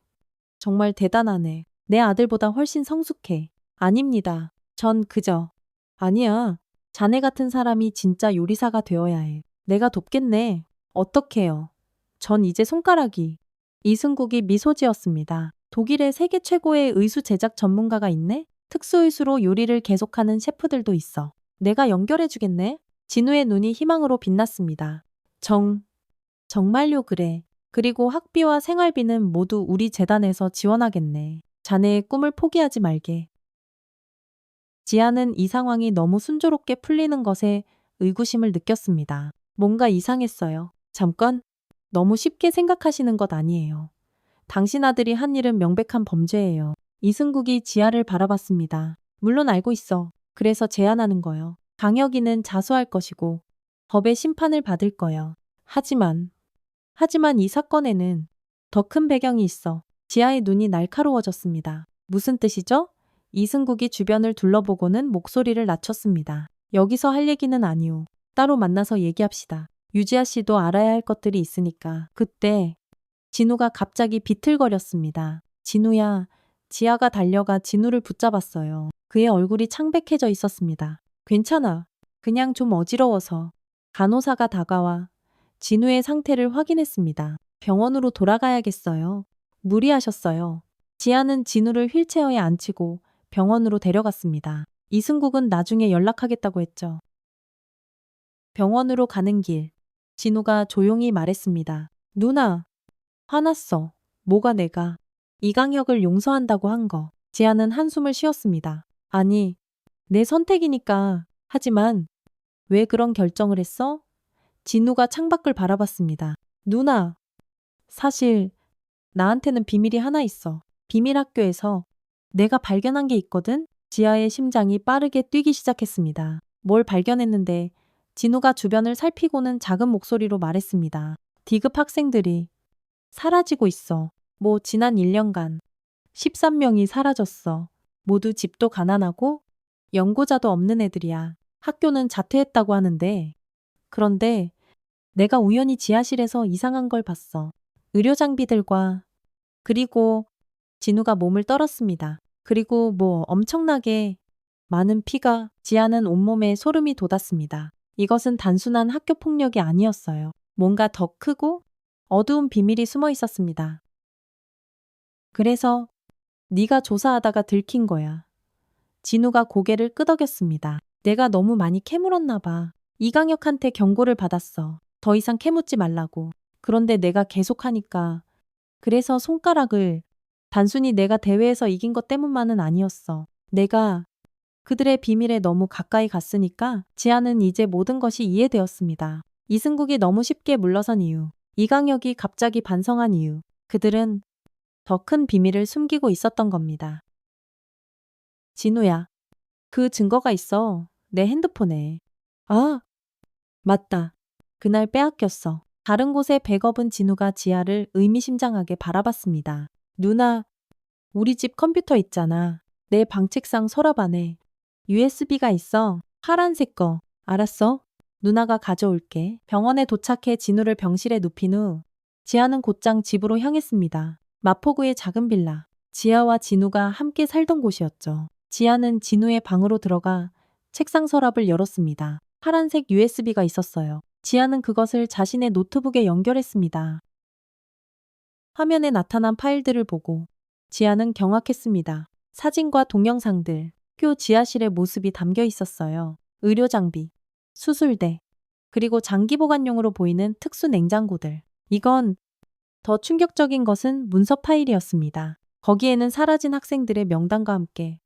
정말 대단하네. 내 아들보다 훨씬 성숙해. 아닙니다. 전 그저 아니야. 자네 같은 사람이 진짜 요리사가 되어야 해. 내가 돕겠네. 어떡해요. 전 이제 손가락이. 이승국이 미소 지었습니다. 독일의 세계 최고의 의수 제작 전문가가 있네? 특수의수로 요리를 계속하는 셰프들도 있어. 내가 연결해 주겠네? 진우의 눈이 희망으로 빛났습니다. 정말요 그래. 그리고 학비와 생활비는 모두 우리 재단에서 지원하겠네. 자네의 꿈을 포기하지 말게. 지아는 이 상황이 너무 순조롭게 풀리는 것에 의구심을 느꼈습니다. 뭔가 이상했어요. 잠깐, 너무 쉽게 생각하시는 것 아니에요. 당신 아들이 한 일은 명백한 범죄예요. 이승국이 지아를 바라봤습니다. 물론 알고 있어. 그래서 제안하는 거요. 강혁이는 자수할 것이고 법의 심판을 받을 거요. 하지만 이 사건에는 더 큰 배경이 있어. 지아의 눈이 날카로워졌습니다. 무슨 뜻이죠? 이승국이 주변을 둘러보고는 목소리를 낮췄습니다. 여기서 할 얘기는 아니오. 따로 만나서 얘기합시다. 유지아 씨도 알아야 할 것들이 있으니까. 그때 진우가 갑자기 비틀거렸습니다. 진우야. 지아가 달려가 진우를 붙잡았어요. 그의 얼굴이 창백해져 있었습니다. 괜찮아. 그냥 좀 어지러워서. 간호사가 다가와 진우의 상태를 확인했습니다. 병원으로 돌아가야겠어요. 무리하셨어요. 지아는 진우를 휠체어에 앉히고 병원으로 데려갔습니다. 이승국은 나중에 연락하겠다고 했죠. 병원으로 가는 길, 진우가 조용히 말했습니다. 누나, 화났어. 뭐가 내가 이강혁을 용서한다고 한 거. 지아는 한숨을 쉬었습니다. 아니, 내 선택이니까. 하지만 왜 그런 결정을 했어? 진우가 창밖을 바라봤습니다. 누나, 사실 나한테는 비밀이 하나 있어. 비밀 학교에서 내가 발견한 게 있거든? 지아의 심장이 빠르게 뛰기 시작했습니다. 뭘 발견했는데 진우가 주변을 살피고는 작은 목소리로 말했습니다. D급 학생들이 사라지고 있어. 지난 1년간 13명이 사라졌어. 모두 집도 가난하고 연고자도 없는 애들이야. 학교는 자퇴했다고 하는데 그런데 내가 우연히 지하실에서 이상한 걸 봤어. 의료 장비들과 그리고 진우가 몸을 떨었습니다. 그리고 엄청나게 많은 피가 지아는 온몸에 소름이 돋았습니다. 이것은 단순한 학교 폭력이 아니었어요. 뭔가 더 크고 어두운 비밀이 숨어 있었습니다. 그래서 네가 조사하다가 들킨 거야. 진우가 고개를 끄덕였습니다. 내가 너무 많이 캐물었나 봐. 이강혁한테 경고를 받았어. 더 이상 캐묻지 말라고. 그런데 내가 계속하니까. 그래서 손가락을 단순히 내가 대회에서 이긴 것 때문만은 아니었어. 내가 그들의 비밀에 너무 가까이 갔으니까 지아는 이제 모든 것이 이해되었습니다. 이승국이 너무 쉽게 물러선 이유, 이강혁이 갑자기 반성한 이유, 그들은 더 큰 비밀을 숨기고 있었던 겁니다. 진우야, 그 증거가 있어. 내 핸드폰에. 아, 맞다. 그날 빼앗겼어. 다른 곳의 백업은 진우가 지아를 의미심장하게 바라봤습니다. 누나, 우리 집 컴퓨터 있잖아. 내 방 책상 서랍 안에 USB가 있어. 파란색 거. 알았어? 누나가 가져올게. 병원에 도착해 진우를 병실에 눕힌 후 지아는 곧장 집으로 향했습니다. 마포구의 작은 빌라. 지아와 진우가 함께 살던 곳이었죠. 지아는 진우의 방으로 들어가 책상 서랍을 열었습니다. 파란색 USB가 있었어요. 지아는 그것을 자신의 노트북에 연결했습니다. 화면에 나타난 파일들을 보고 지아는 경악했습니다. 사진과 동영상들, 학교 지하실의 모습이 담겨 있었어요. 의료 장비, 수술대, 그리고 장기 보관용으로 보이는 특수 냉장고들. 이건 더 충격적인 것은 문서 파일이었습니다. 거기에는 사라진 학생들의 명단과 함께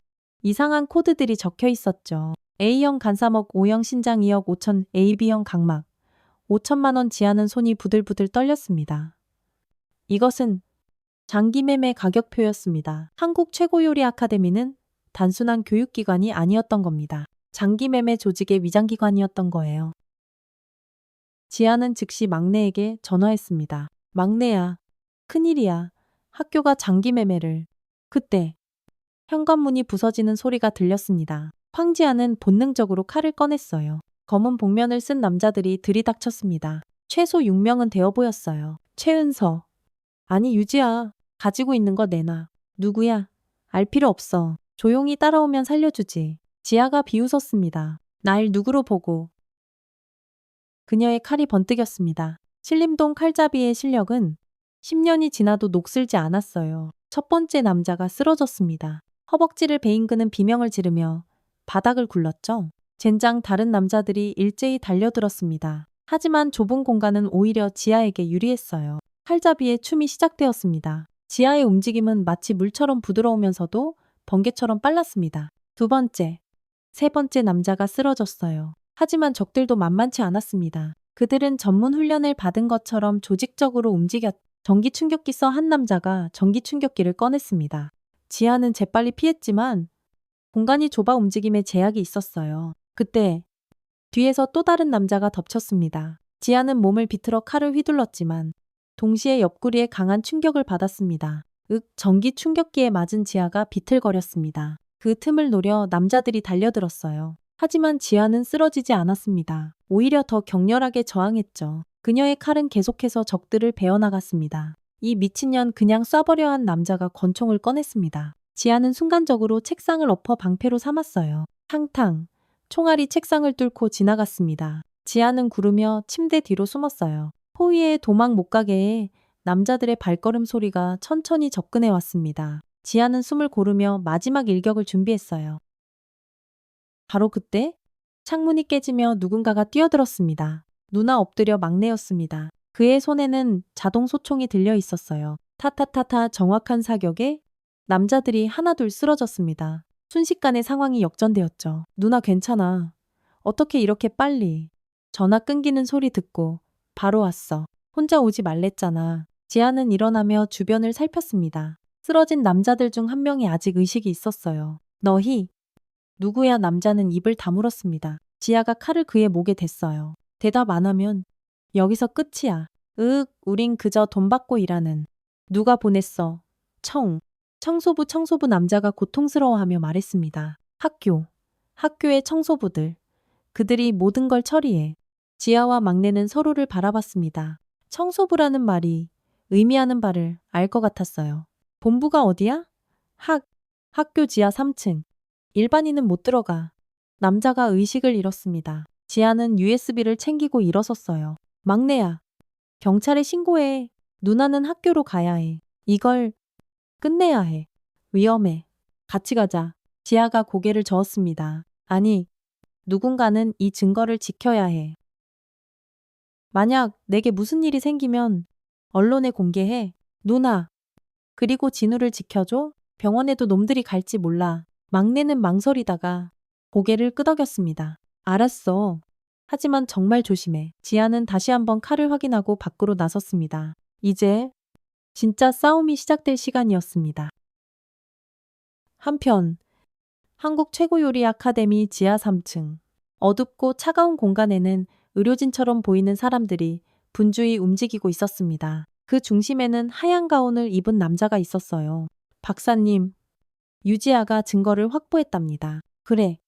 이상한 코드들이 적혀 있었죠. A형 간사목 5형 신장 2억 5천 AB형 각막 5천만 원. 지하는 손이 부들부들 떨렸습니다. 이것은 장기 매매 가격표였습니다. 한국 최고 요리 아카데미는 단순한 교육기관이 아니었던 겁니다. 장기 매매 조직의 위장기관이었던 거예요. 지아는 즉시 막내에게 전화했습니다. 막내야, 큰일이야. 학교가 장기 매매를. 그때 현관문이 부서지는 소리가 들렸습니다. 황지아는 본능적으로 칼을 꺼냈어요. 검은 복면을 쓴 남자들이 들이닥쳤습니다. 최소 6명은 되어 보였어요. 최은서. 아니 유지야. 가지고 있는 거 내놔. 누구야? 알 필요 없어. 조용히 따라오면 살려주지. 지아가 비웃었습니다. 날 누구로 보고. 그녀의 칼이 번뜩였습니다. 신림동 칼잡이의 실력은 10년이 지나도 녹슬지 않았어요. 첫 번째 남자가 쓰러졌습니다. 허벅지를 베인 그는 비명을 지르며 바닥을 굴렀죠. 젠장 다른 남자들이 일제히 달려들었습니다. 하지만 좁은 공간은 오히려 지아에게 유리했어요. 칼잡이의 춤이 시작되었습니다. 지아의 움직임은 마치 물처럼 부드러우면서도 번개처럼 빨랐습니다. 두 번째, 세 번째 남자가 쓰러졌어요. 하지만 적들도 만만치 않았습니다. 그들은 전문 훈련을 받은 것처럼 조직적으로 움직였. 전기 충격기 써 한 남자가 전기 충격기를 꺼냈습니다. 지아는 재빨리 피했지만 공간이 좁아 움직임에 제약이 있었어요. 그때 뒤에서 또 다른 남자가 덮쳤습니다. 지아는 몸을 비틀어 칼을 휘둘렀지만 동시에 옆구리에 강한 충격을 받았습니다. 전기 충격기에 맞은 지아가 비틀거렸습니다. 그 틈을 노려 남자들이 달려들었어요. 하지만 지아는 쓰러지지 않았습니다. 오히려 더 격렬하게 저항했죠. 그녀의 칼은 계속해서 적들을 베어나갔습니다. 이 미친년 그냥 쏴버려 한 남자가 권총을 꺼냈습니다. 지아는 순간적으로 책상을 엎어 방패로 삼았어요. 탕탕. 총알이 책상을 뚫고 지나갔습니다. 지아는 구르며 침대 뒤로 숨었어요. 포위에 도망 못 가게 해 남자들의 발걸음 소리가 천천히 접근해 왔습니다. 지아는 숨을 고르며 마지막 일격을 준비했어요. 바로 그때 창문이 깨지며 누군가가 뛰어들었습니다. 누나 엎드려 막내였습니다. 그의 손에는 자동 소총이 들려 있었어요. 타타타타 정확한 사격에 남자들이 하나둘 쓰러졌습니다. 순식간에 상황이 역전되었죠. 누나 괜찮아. 어떻게 이렇게 빨리. 전화 끊기는 소리 듣고 바로 왔어. 혼자 오지 말랬잖아. 지아는 일어나며 주변을 살폈습니다. 쓰러진 남자들 중 한 명이 아직 의식이 있었어요. 너희. 누구야? 남자는 입을 다물었습니다. 지아가 칼을 그의 목에 댔어요. 대답 안 하면 여기서 끝이야. 우린 그저 돈 받고 일하는. 누가 보냈어? 청소부 남자가 고통스러워하며 말했습니다. 학교의 청소부들. 그들이 모든 걸 처리해. 지아와 막내는 서로를 바라봤습니다. 청소부라는 말이 의미하는 바를 알 것 같았어요. 본부가 어디야? 학교 지하 3층. 일반인은 못 들어가. 남자가 의식을 잃었습니다. 지아는 USB를 챙기고 일어섰어요. 막내야. 경찰에 신고해. 누나는 학교로 가야 해. 이걸 끝내야 해. 위험해. 같이 가자. 지아가 고개를 저었습니다. 아니, 누군가는 이 증거를 지켜야 해. 만약 내게 무슨 일이 생기면 언론에 공개해. 누나. 그리고 진우를 지켜줘. 병원에도 놈들이 갈지 몰라. 막내는 망설이다가 고개를 끄덕였습니다. 알았어. 하지만 정말 조심해. 지아는 다시 한번 칼을 확인하고 밖으로 나섰습니다. 이제 진짜 싸움이 시작될 시간이었습니다. 한편 한국 최고 요리 아카데미 지하 3층. 어둡고 차가운 공간에는 의료진처럼 보이는 사람들이 분주히 움직이고 있었습니다. 그 중심에는 하얀 가운을 입은 남자가 있었어요. 박사님, 유지아가 증거를 확보했답니다. 그래.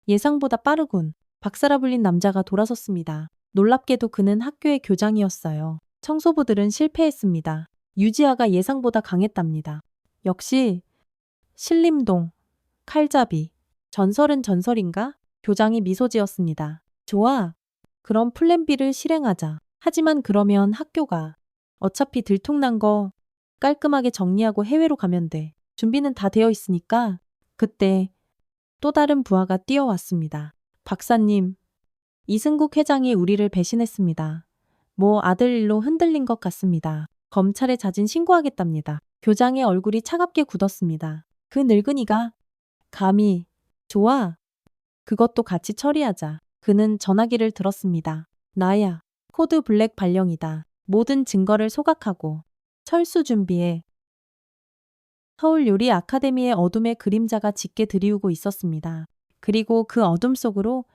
예상보다 빠르군. 박사라 불린 남자가 돌아섰습니다. 놀랍게도 그는 학교의 교장이었어요. 청소부들은 실패했습니다. 유지아가 예상보다 강했답니다. 역시 신림동, 칼잡이. 전설은 전설인가? 교장이 미소 지었습니다. 좋아. 그럼 플랜 B를 실행하자. 하지만 그러면 학교가 어차피 들통난 거 깔끔하게 정리하고 해외로 가면 돼. 준비는 다 되어 있으니까. 그때 또 다른 부하가 뛰어왔습니다. 박사님, 이승국 회장이 우리를 배신했습니다. 뭐 아들 일로 흔들린 것 같습니다. 검찰에 자진 신고하겠답니다. 교장의 얼굴이 차갑게 굳었습니다. 그 늙은이가 감히 좋아. 그것도 같이 처리하자. 그는 전화기를 들었습니다. 나야. 코드 블랙 발령이다. 모든 증거를 소각하고 철수 준비해. 서울 요리 아카데미의 어둠의 그림자가 짙게 드리우고 있었습니다. 그리고 그 어둠 속으로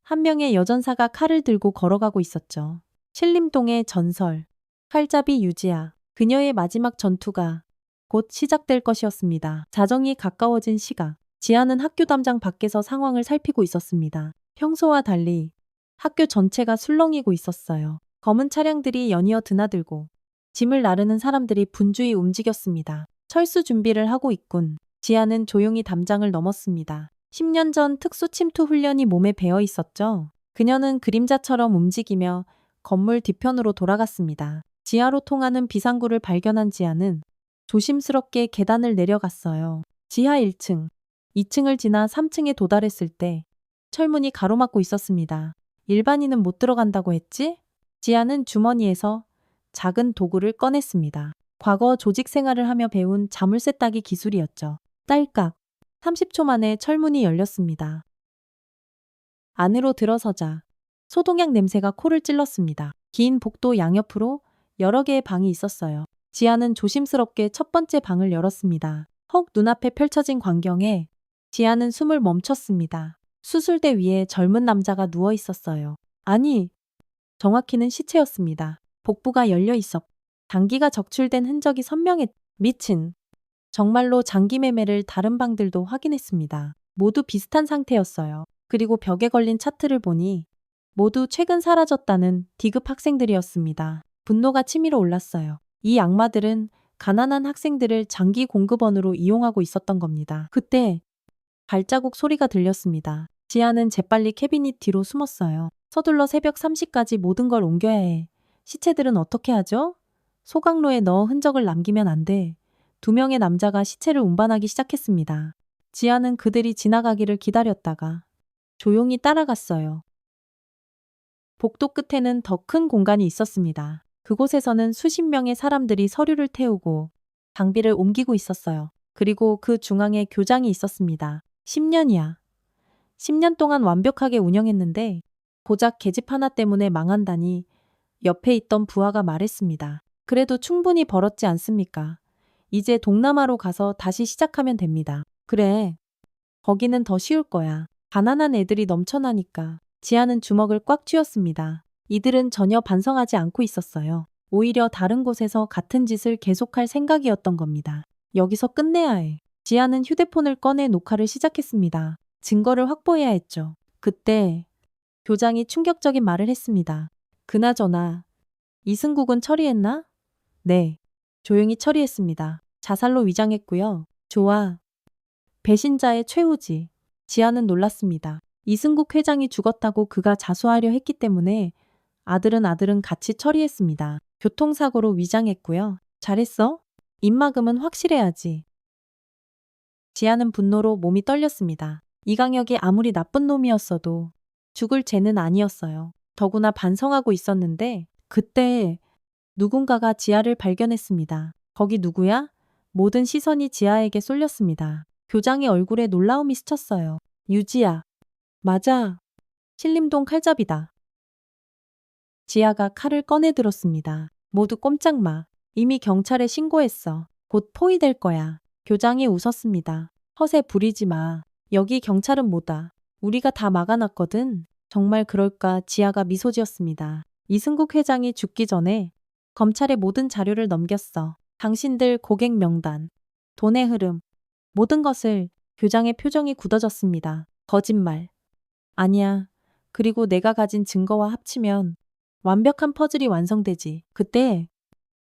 한 명의 여전사가 칼을 들고 걸어가고 있었죠. 신림동의 전설, 칼잡이 유지아. 그녀의 마지막 전투가 곧 시작될 것이었습니다. 자정이 가까워진 시각, 지아는 학교 담장 밖에서 상황을 살피고 있었습니다. 평소와 달리 학교 전체가 술렁이고 있었어요. 검은 차량들이 연이어 드나들고 짐을 나르는 사람들이 분주히 움직였습니다. 철수 준비를 하고 있군. 지아는 조용히 담장을 넘었습니다. 10년 전 특수 침투 훈련이 몸에 배어 있었죠. 그녀는 그림자처럼 움직이며 건물 뒤편으로 돌아갔습니다. 지하로 통하는 비상구를 발견한 지아는 조심스럽게 계단을 내려갔어요. 지하 1층, 2층을 지나 3층에 도달했을 때 철문이 가로막고 있었습니다. 일반인은 못 들어간다고 했지? 지아는 주머니에서 작은 도구를 꺼냈습니다. 과거 조직 생활을 하며 배운 자물쇠 따기 기술이었죠. 딸깍. 30초 만에 철문이 열렸습니다. 안으로 들어서자 소독약 냄새가 코를 찔렀습니다. 긴 복도 양옆으로 여러 개의 방이 있었어요. 지아는 조심스럽게 첫 번째 방을 열었습니다. 헉, 눈앞에 펼쳐진 광경에 지아는 숨을 멈췄습니다. 수술대 위에 젊은 남자가 누워 있었어요. 아니, 정확히는 시체였습니다. 복부가 열려 있었고 장기가 적출된 흔적이 선명했. 미친. 정말로 장기 매매를 다른 방들도 확인했습니다. 모두 비슷한 상태였어요. 그리고 벽에 걸린 차트를 보니 모두 최근 사라졌다는 D급 학생들이었습니다. 분노가 치밀어 올랐어요. 이 악마들은 가난한 학생들을 장기 공급원으로 이용하고 있었던 겁니다. 그때 발자국 소리가 들렸습니다. 지아는 재빨리 캐비닛 뒤로 숨었어요. 서둘러 새벽 3시까지 모든 걸 옮겨야 해. 시체들은 어떻게 하죠? 소각로에 넣어 흔적을 남기면 안 돼. 2명의 남자가 시체를 운반하기 시작했습니다. 지아는 그들이 지나가기를 기다렸다가 조용히 따라갔어요. 복도 끝에는 더 큰 공간이 있었습니다. 그곳에서는 수십 명의 사람들이 서류를 태우고 장비를 옮기고 있었어요. 그리고 그 중앙에 교장이 있었습니다. 10년이야. 10년 동안 완벽하게 운영했는데 고작 계집 하나 때문에 망한다니. 옆에 있던 부하가 말했습니다. 그래도 충분히 벌었지 않습니까? 이제 동남아로 가서 다시 시작하면 됩니다. 그래. 거기는 더 쉬울 거야. 가난한 애들이 넘쳐나니까. 지아는 주먹을 꽉 쥐었습니다. 이들은 전혀 반성하지 않고 있었어요. 오히려 다른 곳에서 같은 짓을 계속할 생각이었던 겁니다. 여기서 끝내야 해. 지아는 휴대폰을 꺼내 녹화를 시작했습니다. 증거를 확보해야 했죠. 그때 교장이 충격적인 말을 했습니다. 그나저나 이승국은 처리했나? 네. 조용히 처리했습니다. 자살로 위장했고요. 좋아. 배신자의 최후지. 지아는 놀랐습니다. 이승국 회장이 죽었다고 그가 자수하려 했기 때문에 아들은 같이 처리했습니다. 교통사고로 위장했고요. 잘했어? 입막음은 확실해야지. 지아는 분노로 몸이 떨렸습니다. 이강혁이 아무리 나쁜 놈이었어도 죽을 죄는 아니었어요. 더구나 반성하고 있었는데 그때 누군가가 지아를 발견했습니다. 거기 누구야? 모든 시선이 지아에게 쏠렸습니다. 교장의 얼굴에 놀라움이 스쳤어요. 유지아. 맞아. 신림동 칼잡이다. 지아가 칼을 꺼내 들었습니다. 모두 꼼짝 마. 이미 경찰에 신고했어. 곧 포위될 거야. 교장이 웃었습니다. 허세 부리지 마. 여기 경찰은 뭐다. 우리가 다 막아놨거든. 정말 그럴까? 지아가 미소 지었습니다. 이승국 회장이 죽기 전에 검찰에 모든 자료를 넘겼어. 당신들 고객 명단, 돈의 흐름. 모든 것을 교장의 표정이 굳어졌습니다. 거짓말. 아니야. 그리고 내가 가진 증거와 합치면 완벽한 퍼즐이 완성되지. 그때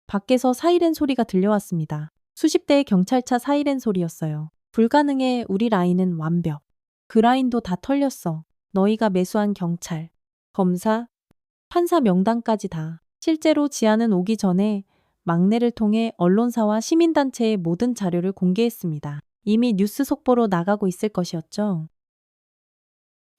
밖에서 사이렌 소리가 들려왔습니다. 수십 대의 경찰차 사이렌 소리였어요. 불가능해. 우리 라인은 완벽. 그 라인도 다 털렸어. 너희가 매수한 경찰, 검사, 판사 명단까지 다. 실제로 지아는 오기 전에 막내를 통해 언론사와 시민단체의 모든 자료를 공개했습니다. 이미 뉴스 속보로 나가고 있을 것이었죠.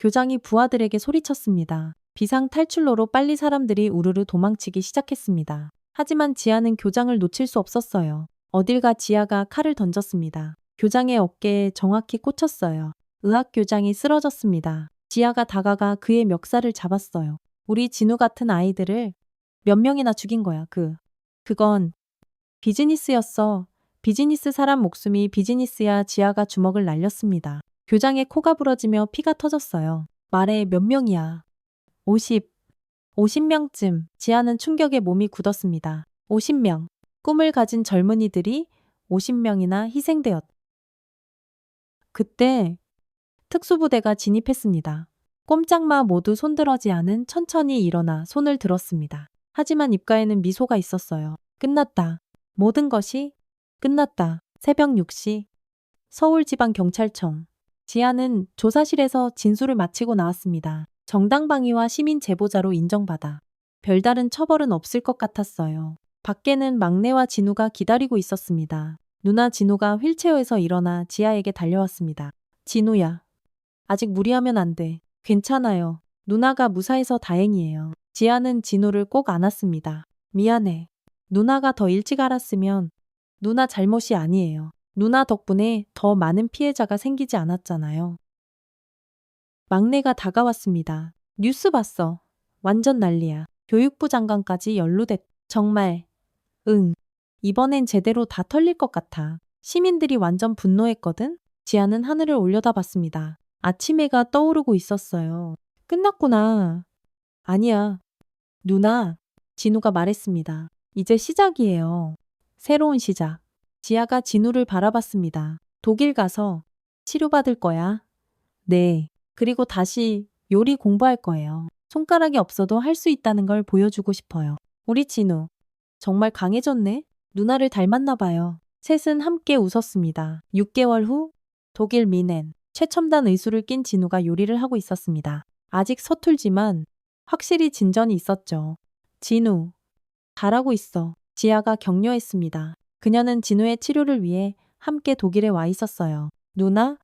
교장이 부하들에게 소리쳤습니다. 비상 탈출로로 빨리 사람들이 우르르 도망치기 시작했습니다. 하지만 지아는 교장을 놓칠 수 없었어요. 어딜 가. 지아가 칼을 던졌습니다. 교장의 어깨에 정확히 꽂혔어요. 의학 교장이 쓰러졌습니다. 지아가 다가가 그의 멱살을 잡았어요. 우리 진우 같은 아이들을 몇 명이나 죽인 거야. 그건 비즈니스였어. 비즈니스. 사람 목숨이 비즈니스야. 지아가 주먹을 날렸습니다. 교장의 코가 부러지며 피가 터졌어요. 말해. 몇 명이야? 50명쯤. 지아는 충격에 몸이 굳었습니다. 50명. 꿈을 가진 젊은이들이 50명이나 희생되었. 그때 특수부대가 진입했습니다. 꼼짝마. 모두 손들어지 않은 천천히 일어나 손을 들었습니다. 하지만 입가에는 미소가 있었어요. 끝났다. 모든 것이 끝났다. 새벽 6시 서울지방경찰청. 지아는 조사실에서 진술을 마치고 나왔습니다. 정당방위와 시민 제보자로 인정받아 별다른 처벌은 없을 것 같았어요. 밖에는 막내와 진우가 기다리고 있었습니다. 누나 진우가 휠체어에서 일어나 지아에게 달려왔습니다. 진우야. 아직 무리하면 안 돼. 괜찮아요. 누나가 무사해서 다행이에요. 지아는 진우를 꼭 안았습니다. 미안해. 누나가 더 일찍 알았으면 누나 잘못이 아니에요. 누나 덕분에 더 많은 피해자가 생기지 않았잖아요. 막내가 다가왔습니다. 뉴스 봤어. 완전 난리야. 교육부 장관까지 연루됐. 정말. 응. 이번엔 제대로 다 털릴 것 같아. 시민들이 완전 분노했거든? 지아는 하늘을 올려다봤습니다. 아침 해가 떠오르고 있었어요. 끝났구나. 아니야. 누나. 진우가 말했습니다. 이제 시작이에요. 새로운 시작. 지아가 진우를 바라봤습니다. 독일 가서 치료받을 거야. 네. 그리고 다시 요리 공부할 거예요. 손가락이 없어도 할 수 있다는 걸 보여주고 싶어요. 우리 진우. 정말 강해졌네? 누나를 닮았나 봐요. 셋은 함께 웃었습니다. 6개월 후 독일 미넨. 최첨단 의술을 낀 진우가 요리를 하고 있었습니다. 아직 서툴지만 확실히 진전이 있었죠. 진우. 잘하고 있어. 지아가 격려했습니다. 그녀는 진우의 치료를 위해 함께 독일에 와 있었어요. 누나?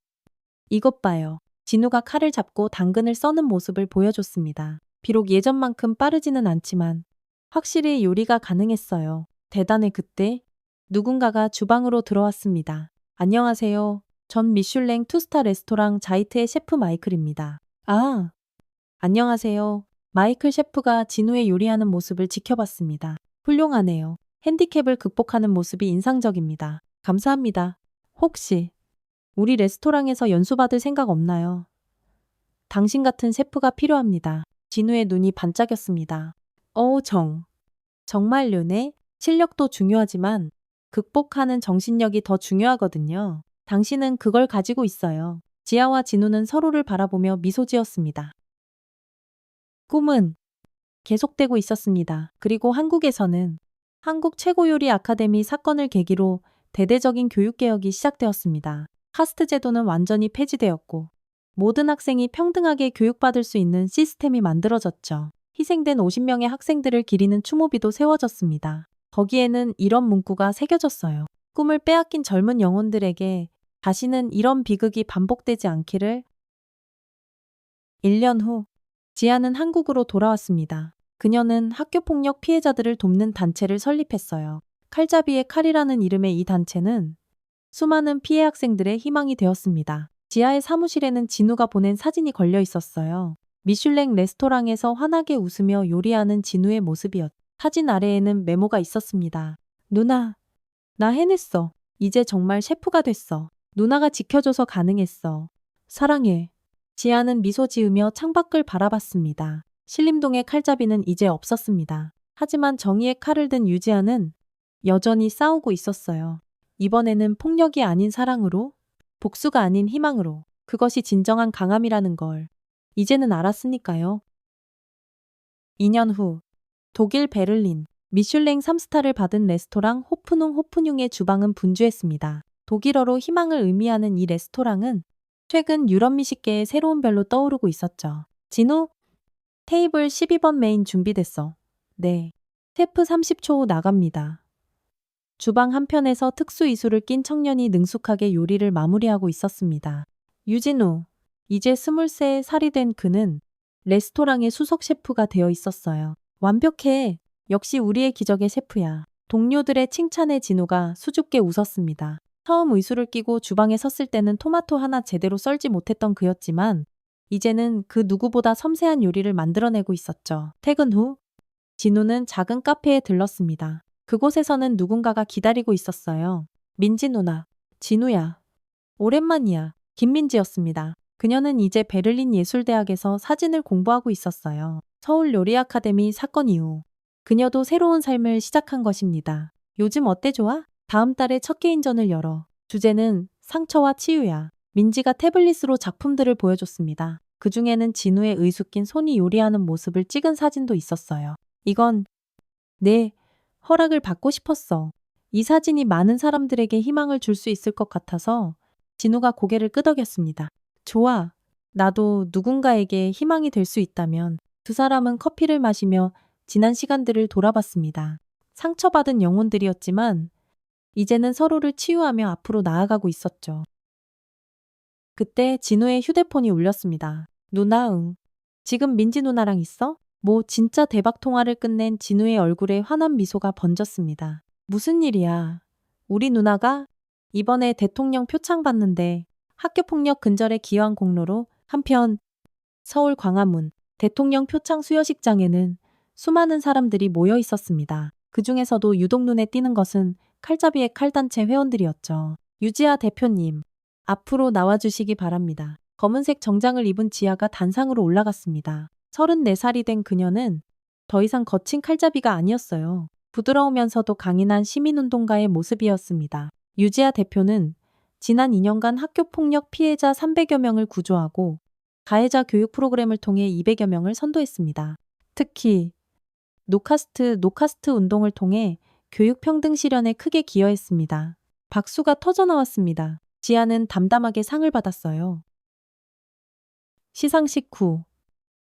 이것 봐요. 진우가 칼을 잡고 당근을 써는 모습을 보여줬습니다. 비록 예전만큼 빠르지는 않지만 확실히 요리가 가능했어요. 대단해. 그때 누군가가 주방으로 들어왔습니다. 안녕하세요. 전 미슐랭 투스타 레스토랑 자이트의 셰프 마이클입니다. 아, 안녕하세요. 마이클 셰프가 진우의 요리하는 모습을 지켜봤습니다. 훌륭하네요. 핸디캡을 극복하는 모습이 인상적입니다. 감사합니다. 혹시 우리 레스토랑에서 연수받을 생각 없나요? 당신 같은 셰프가 필요합니다. 진우의 눈이 반짝였습니다. 정말요네? 실력도 중요하지만 극복하는 정신력이 더 중요하거든요. 당신은 그걸 가지고 있어요. 지아와 진우는 서로를 바라보며 미소 지었습니다. 꿈은 계속되고 있었습니다. 그리고 한국에서는 한국 최고요리 아카데미 사건을 계기로 대대적인 교육개혁이 시작되었습니다. 카스트 제도는 완전히 폐지되었고 모든 학생이 평등하게 교육받을 수 있는 시스템이 만들어졌죠. 희생된 50명의 학생들을 기리는 추모비도 세워졌습니다. 거기에는 이런 문구가 새겨졌어요. 꿈을 빼앗긴 젊은 영혼들에게 다시는 이런 비극이 반복되지 않기를. 1년 후 지아는 한국으로 돌아왔습니다. 그녀는 학교폭력 피해자들을 돕는 단체를 설립했어요. 칼잡이의 칼이라는 이름의 이 단체는 수많은 피해 학생들의 희망이 되었습니다. 지아의 사무실에는 진우가 보낸 사진이 걸려 있었어요. 미슐랭 레스토랑에서 환하게 웃으며 요리하는 진우의 모습이었. 사진 아래에는 메모가 있었습니다. 누나, 나 해냈어. 이제 정말 셰프가 됐어. 누나가 지켜줘서 가능했어. 사랑해. 지아는 미소 지으며 창밖을 바라봤습니다. 신림동의 칼잡이는 이제 없었습니다. 하지만 정의의 칼을 든 유지아는 여전히 싸우고 있었어요. 이번에는 폭력이 아닌 사랑으로, 복수가 아닌 희망으로, 그것이 진정한 강함이라는 걸 이제는 알았으니까요. 2년 후, 독일 베를린, 미슐랭 3스타를 받은 레스토랑 호프뇽의 주방은 분주했습니다. 독일어로 희망을 의미하는 이 레스토랑은 최근 유럽 미식계의 새로운 별로 떠오르고 있었죠. 진우, 테이블 12번 메인 준비됐어. 네. 셰프 30초 후 나갑니다. 주방 한편에서 특수 이술을 낀 청년이 능숙하게 요리를 마무리하고 있었습니다. 유진우, 이제 23살이 된 그는 레스토랑의 수석 셰프가 되어 있었어요. 완벽해. 역시 우리의 기적의 셰프야. 동료들의 칭찬에 진우가 수줍게 웃었습니다. 처음 의술을 끼고 주방에 섰을 때는 토마토 하나 제대로 썰지 못했던 그였지만 이제는 그 누구보다 섬세한 요리를 만들어내고 있었죠. 퇴근 후 진우는 작은 카페에 들렀습니다. 그곳에서는 누군가가 기다리고 있었어요. 민지 누나. 진우야. 오랜만이야. 김민지였습니다. 그녀는 이제 베를린 예술대학에서 사진을 공부하고 있었어요. 서울 요리 아카데미 사건 이후 그녀도 새로운 삶을 시작한 것입니다. 요즘 어때 좋아? 다음 달에 첫 개인전을 열어. 주제는 상처와 치유야. 민지가 태블릿으로 작품들을 보여줬습니다. 그 중에는 진우의 의숙긴 손이 요리하는 모습을 찍은 사진도 있었어요. 이건 내 허락을 받고 싶었어. 이 사진이 많은 사람들에게 희망을 줄 수 있을 것 같아서 진우가 고개를 끄덕였습니다. 좋아. 나도 누군가에게 희망이 될 수 있다면. 두 사람은 커피를 마시며 지난 시간들을 돌아봤습니다. 상처받은 영혼들이었지만 이제는 서로를 치유하며 앞으로 나아가고 있었죠. 그때 진우의 휴대폰이 울렸습니다. 누나 응. 지금 민지 누나랑 있어? 뭐 진짜 대박 통화를 끝낸 진우의 얼굴에 환한 미소가 번졌습니다. 무슨 일이야? 우리 누나가 이번에 대통령 표창 받는데 학교폭력 근절에 기여한 공로로 한편 서울 광화문 대통령 표창 수여식장에는 수많은 사람들이 모여 있었습니다. 그 중에서도 유독 눈에 띄는 것은 칼잡이의 칼단체 회원들이었죠. 유지아 대표님, 앞으로 나와주시기 바랍니다. 검은색 정장을 입은 지아가 단상으로 올라갔습니다. 34살이 된 그녀는 더 이상 거친 칼잡이가 아니었어요. 부드러우면서도 강인한 시민운동가의 모습이었습니다. 유지아 대표는 지난 2년간 학교폭력 피해자 300여 명을 구조하고 가해자 교육 프로그램을 통해 200여 명을 선도했습니다. 특히 노카스트 운동을 통해 교육 평등 실현에 크게 기여했습니다. 박수가 터져나왔습니다. 지아는 담담하게 상을 받았어요. 시상식 후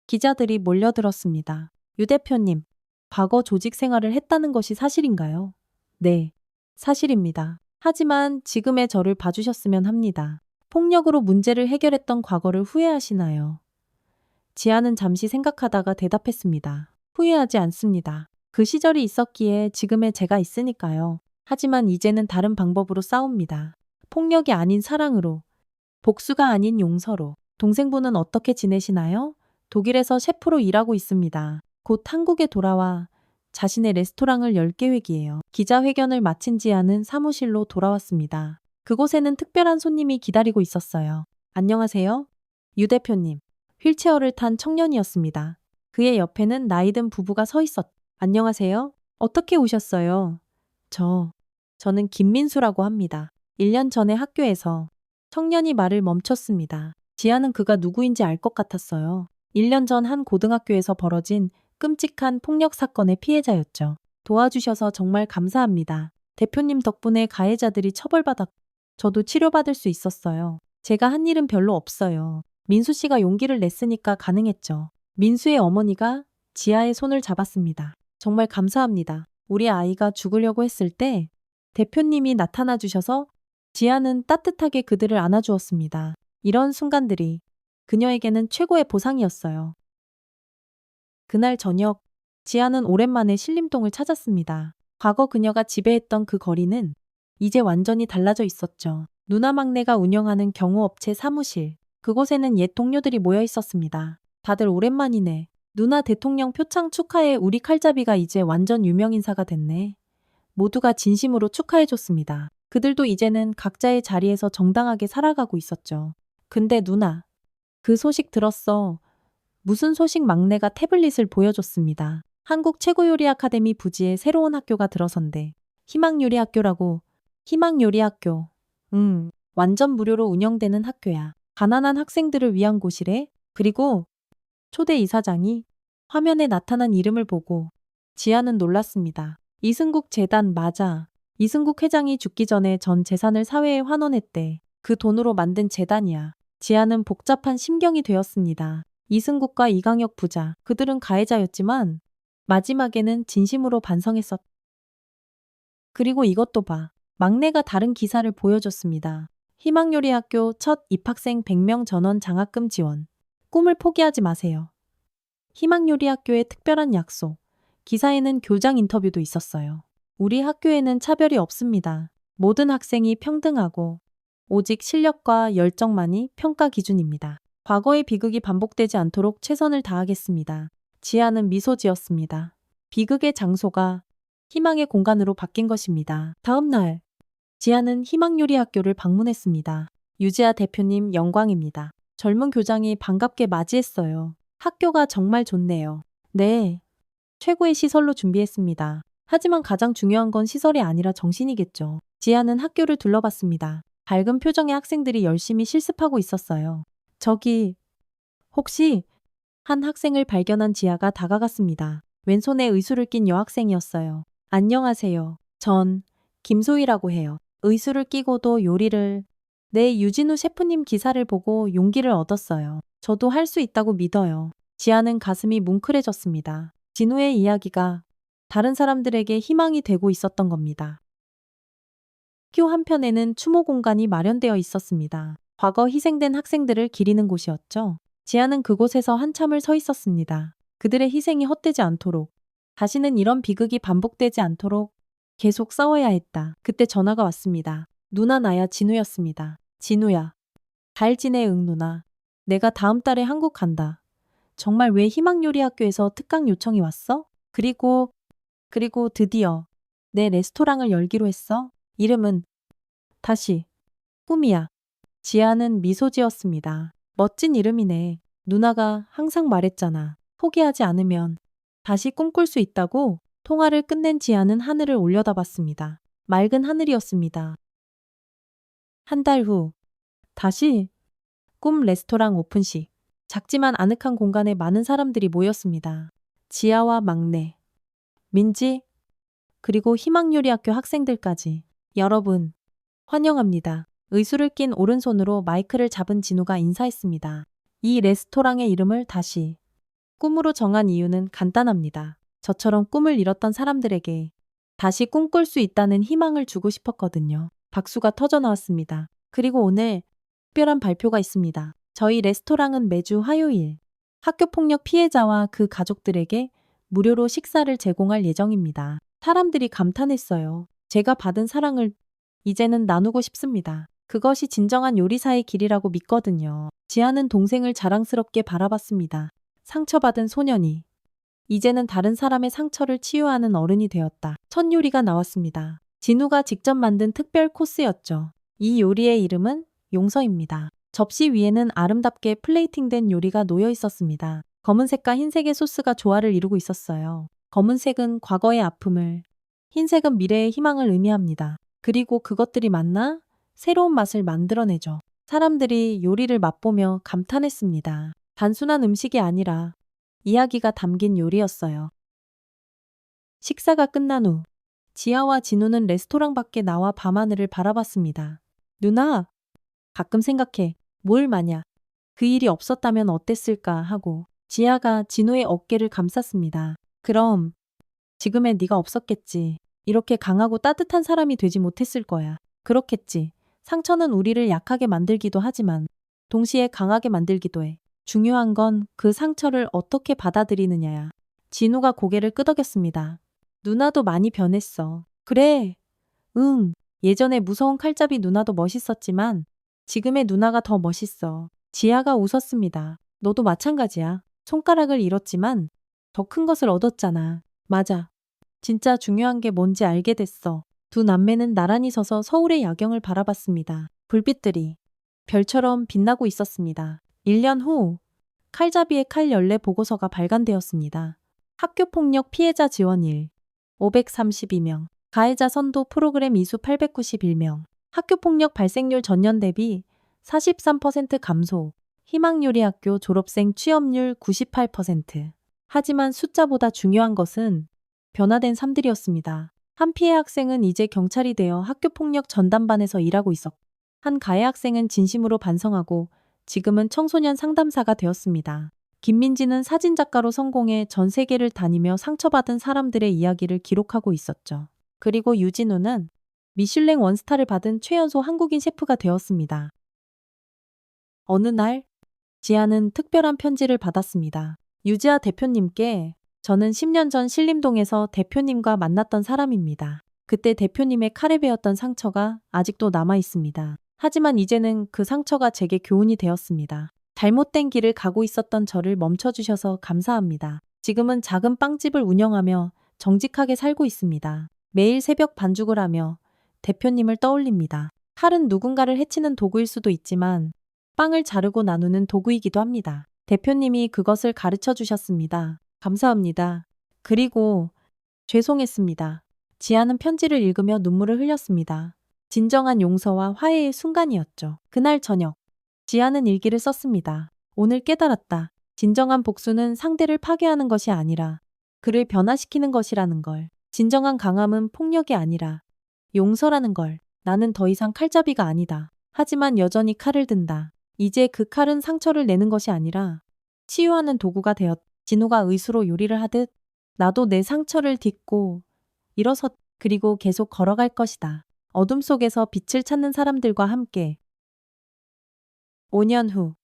기자들이 몰려들었습니다. 유 대표님, 과거 조직 생활을 했다는 것이 사실인가요? 네, 사실입니다. 하지만 지금의 저를 봐주셨으면 합니다. 폭력으로 문제를 해결했던 과거를 후회하시나요? 지아는 잠시 생각하다가 대답했습니다. 후회하지 않습니다. 그 시절이 있었기에 지금의 제가 있으니까요. 하지만 이제는 다른 방법으로 싸웁니다. 폭력이 아닌 사랑으로, 복수가 아닌 용서로. 동생분은 어떻게 지내시나요? 독일에서 셰프로 일하고 있습니다. 곧 한국에 돌아와 자신의 레스토랑을 열 계획이에요. 기자회견을 마친 지아는 사무실로 돌아왔습니다. 그곳에는 특별한 손님이 기다리고 있었어요. 안녕하세요. 유 대표님. 휠체어를 탄 청년이었습니다. 그의 옆에는 나이든 부부가 서 있었. 안녕하세요. 어떻게 오셨어요? 저는 김민수라고 합니다. 1년 전에 학교에서 청년이 말을 멈췄습니다. 지아는 그가 누구인지 알 것 같았어요. 1년 전 한 고등학교에서 벌어진 끔찍한 폭력 사건의 피해자였죠. 도와주셔서 정말 감사합니다. 대표님 덕분에 가해자들이 처벌받았고 저도 치료받을 수 있었어요. 제가 한 일은 별로 없어요. 민수 씨가 용기를 냈으니까 가능했죠. 민수의 어머니가 지아의 손을 잡았습니다. 정말 감사합니다. 우리 아이가 죽으려고 했을 때 대표님이 나타나 주셔서 지아는 따뜻하게 그들을 안아주었습니다. 이런 순간들이 그녀에게는 최고의 보상이었어요. 그날 저녁, 지아는 오랜만에 신림동을 찾았습니다. 과거 그녀가 지배했던 그 거리는 이제 완전히 달라져 있었죠. 누나 막내가 운영하는 경호업체 사무실. 그곳에는 옛 동료들이 모여 있었습니다. 다들 오랜만이네. 누나 대통령 표창 축하해. 우리 칼잡이가 이제 완전 유명 인사가 됐네. 모두가 진심으로 축하해줬습니다. 그들도 이제는 각자의 자리에서 정당하게 살아가고 있었죠. 근데 누나, 그 소식 들었어. 무슨 소식? 막내가 태블릿을 보여줬습니다. 한국 최고요리 아카데미 부지에 새로운 학교가 들어선대. 희망요리 학교라고. 희망요리학교. 완전 무료로 운영되는 학교야. 가난한 학생들을 위한 곳이래. 그리고 초대 이사장이 화면에 나타난 이름을 보고 지아는 놀랐습니다. 이승국 재단 맞아. 이승국 회장이 죽기 전에 전 재산을 사회에 환원했대. 그 돈으로 만든 재단이야. 지아는 복잡한 심경이 되었습니다. 이승국과 이강혁 부자, 그들은 가해자였지만 마지막에는 진심으로 반성했었. 그리고 이것도 봐. 막내가 다른 기사를 보여줬습니다. 희망요리학교 첫 입학생 100명 전원 장학금 지원. 꿈을 포기하지 마세요. 희망요리학교의 특별한 약속. 기사에는 교장 인터뷰도 있었어요. 우리 학교에는 차별이 없습니다. 모든 학생이 평등하고 오직 실력과 열정만이 평가 기준입니다. 과거의 비극이 반복되지 않도록 최선을 다하겠습니다. 지아는 미소 지었습니다. 비극의 장소가 희망의 공간으로 바뀐 것입니다. 다음 날, 지아는 희망요리학교를 방문했습니다. 유지아 대표님 영광입니다. 젊은 교장이 반갑게 맞이했어요. 학교가 정말 좋네요. 네, 최고의 시설로 준비했습니다. 하지만 가장 중요한 건 시설이 아니라 정신이겠죠. 지아는 학교를 둘러봤습니다. 밝은 표정의 학생들이 열심히 실습하고 있었어요. 저기, 혹시 한 학생을 발견한 지아가 다가갔습니다. 왼손에 의수를 낀 여학생이었어요. 안녕하세요. 전 김소희라고 해요. 의수를 끼고도 요리를. 네, 유진우 셰프님 기사를 보고 용기를 얻었어요. 저도 할 수 있다고 믿어요. 지아는 가슴이 뭉클해졌습니다. 진우의 이야기가 다른 사람들에게 희망이 되고 있었던 겁니다. 학교 한편에는 추모 공간이 마련되어 있었습니다. 과거 희생된 학생들을 기리는 곳이었죠. 지아는 그곳에서 한참을 서 있었습니다. 그들의 희생이 헛되지 않도록, 다시는 이런 비극이 반복되지 않도록 계속 싸워야 했다. 그때 전화가 왔습니다. 누나 나야 진우였습니다. 진우야. 잘 지내 응 누나. 내가 다음 달에 한국 간다. 정말 왜 희망요리학교에서 특강 요청이 왔어? 그리고 드디어 내 레스토랑을 열기로 했어. 이름은 다시 꿈이야. 지아는 미소 지었습니다. 멋진 이름이네. 누나가 항상 말했잖아. 포기하지 않으면 다시 꿈꿀 수 있다고. 통화를 끝낸 지아는 하늘을 올려다봤습니다. 맑은 하늘이었습니다. 한 달 후, 다시 꿈 레스토랑 오픈식. 작지만 아늑한 공간에 많은 사람들이 모였습니다. 지아와 막내, 민지, 그리고 희망요리학교 학생들까지. 여러분, 환영합니다. 의수를 낀 오른손으로 마이크를 잡은 진우가 인사했습니다. 이 레스토랑의 이름을 다시 꿈으로 정한 이유는 간단합니다. 저처럼 꿈을 잃었던 사람들에게 다시 꿈꿀 수 있다는 희망을 주고 싶었거든요. 박수가 터져 나왔습니다. 그리고 오늘 특별한 발표가 있습니다. 저희 레스토랑은 매주 화요일 학교폭력 피해자와 그 가족들에게 무료로 식사를 제공할 예정입니다. 사람들이 감탄했어요. 제가 받은 사랑을 이제는 나누고 싶습니다. 그것이 진정한 요리사의 길이라고 믿거든요. 지아는 동생을 자랑스럽게 바라봤습니다. 상처받은 소년이 이제는 다른 사람의 상처를 치유하는 어른이 되었다. 첫 요리가 나왔습니다. 진우가 직접 만든 특별 코스였죠. 이 요리의 이름은 용서입니다. 접시 위에는 아름답게 플레이팅된 요리가 놓여 있었습니다. 검은색과 흰색의 소스가 조화를 이루고 있었어요. 검은색은 과거의 아픔을, 흰색은 미래의 희망을 의미합니다. 그리고 그것들이 만나 새로운 맛을 만들어내죠. 사람들이 요리를 맛보며 감탄했습니다. 단순한 음식이 아니라 이야기가 담긴 요리였어요. 식사가 끝난 후 지아와 진우는 레스토랑 밖에 나와 밤하늘을 바라봤습니다. 누나, 가끔 생각해. 뭘 마냐. 그 일이 없었다면 어땠을까 하고 지아가 진우의 어깨를 감쌌습니다. 그럼 지금의 네가 없었겠지. 이렇게 강하고 따뜻한 사람이 되지 못했을 거야. 그렇겠지. 상처는 우리를 약하게 만들기도 하지만 동시에 강하게 만들기도 해. 중요한 건 그 상처를 어떻게 받아들이느냐야. 진우가 고개를 끄덕였습니다. 누나도 많이 변했어. 그래. 응. 예전에 무서운 칼잡이 누나도 멋있었지만 지금의 누나가 더 멋있어. 지아가 웃었습니다. 너도 마찬가지야. 손가락을 잃었지만 더 큰 것을 얻었잖아. 맞아. 진짜 중요한 게 뭔지 알게 됐어. 두 남매는 나란히 서서 서울의 야경을 바라봤습니다. 불빛들이 별처럼 빛나고 있었습니다. 1년 후 칼잡이의 칼 연례 보고서가 발간되었습니다. 학교폭력 피해자 지원 일 532명. 가해자 선도 프로그램 이수 891명. 학교폭력 발생률 전년 대비 43% 감소. 희망유리 학교 졸업생 취업률 98%. 하지만 숫자보다 중요한 것은 변화된 삶들이었습니다. 한 피해 학생은 이제 경찰이 되어 학교폭력 전담반에서 일하고 있었고, 한 가해 학생은 진심으로 반성하고 지금은 청소년 상담사가 되었습니다. 김민지는 사진작가로 성공해 전 세계를 다니며 상처받은 사람들의 이야기를 기록하고 있었죠. 그리고 유진우는 미슐랭 원스타를 받은 최연소 한국인 셰프가 되었습니다. 어느 날 지아는 특별한 편지를 받았습니다. 유지아 대표님께 저는 10년 전 신림동에서 대표님과 만났던 사람입니다. 그때 대표님의 칼에 베었던 상처가 아직도 남아 있습니다. 하지만 이제는 그 상처가 제게 교훈이 되었습니다. 잘못된 길을 가고 있었던 저를 멈춰주셔서 감사합니다. 지금은 작은 빵집을 운영하며 정직하게 살고 있습니다. 매일 새벽 반죽을 하며 대표님을 떠올립니다. 칼은 누군가를 해치는 도구일 수도 있지만 빵을 자르고 나누는 도구이기도 합니다. 대표님이 그것을 가르쳐 주셨습니다. 감사합니다. 그리고 죄송했습니다. 지아는 편지를 읽으며 눈물을 흘렸습니다. 진정한 용서와 화해의 순간이었죠. 그날 저녁, 지아는 일기를 썼습니다. 오늘 깨달았다. 진정한 복수는 상대를 파괴하는 것이 아니라 그를 변화시키는 것이라는 걸. 진정한 강함은 폭력이 아니라 용서라는 걸. 나는 더 이상 칼잡이가 아니다. 하지만 여전히 칼을 든다. 이제 그 칼은 상처를 내는 것이 아니라 치유하는 도구가 되었다. 진우가 의수로 요리를 하듯 나도 내 상처를 딛고 일어섰 그리고 계속 걸어갈 것이다. 어둠 속에서 빛을 찾는 사람들과 함께. 5년 후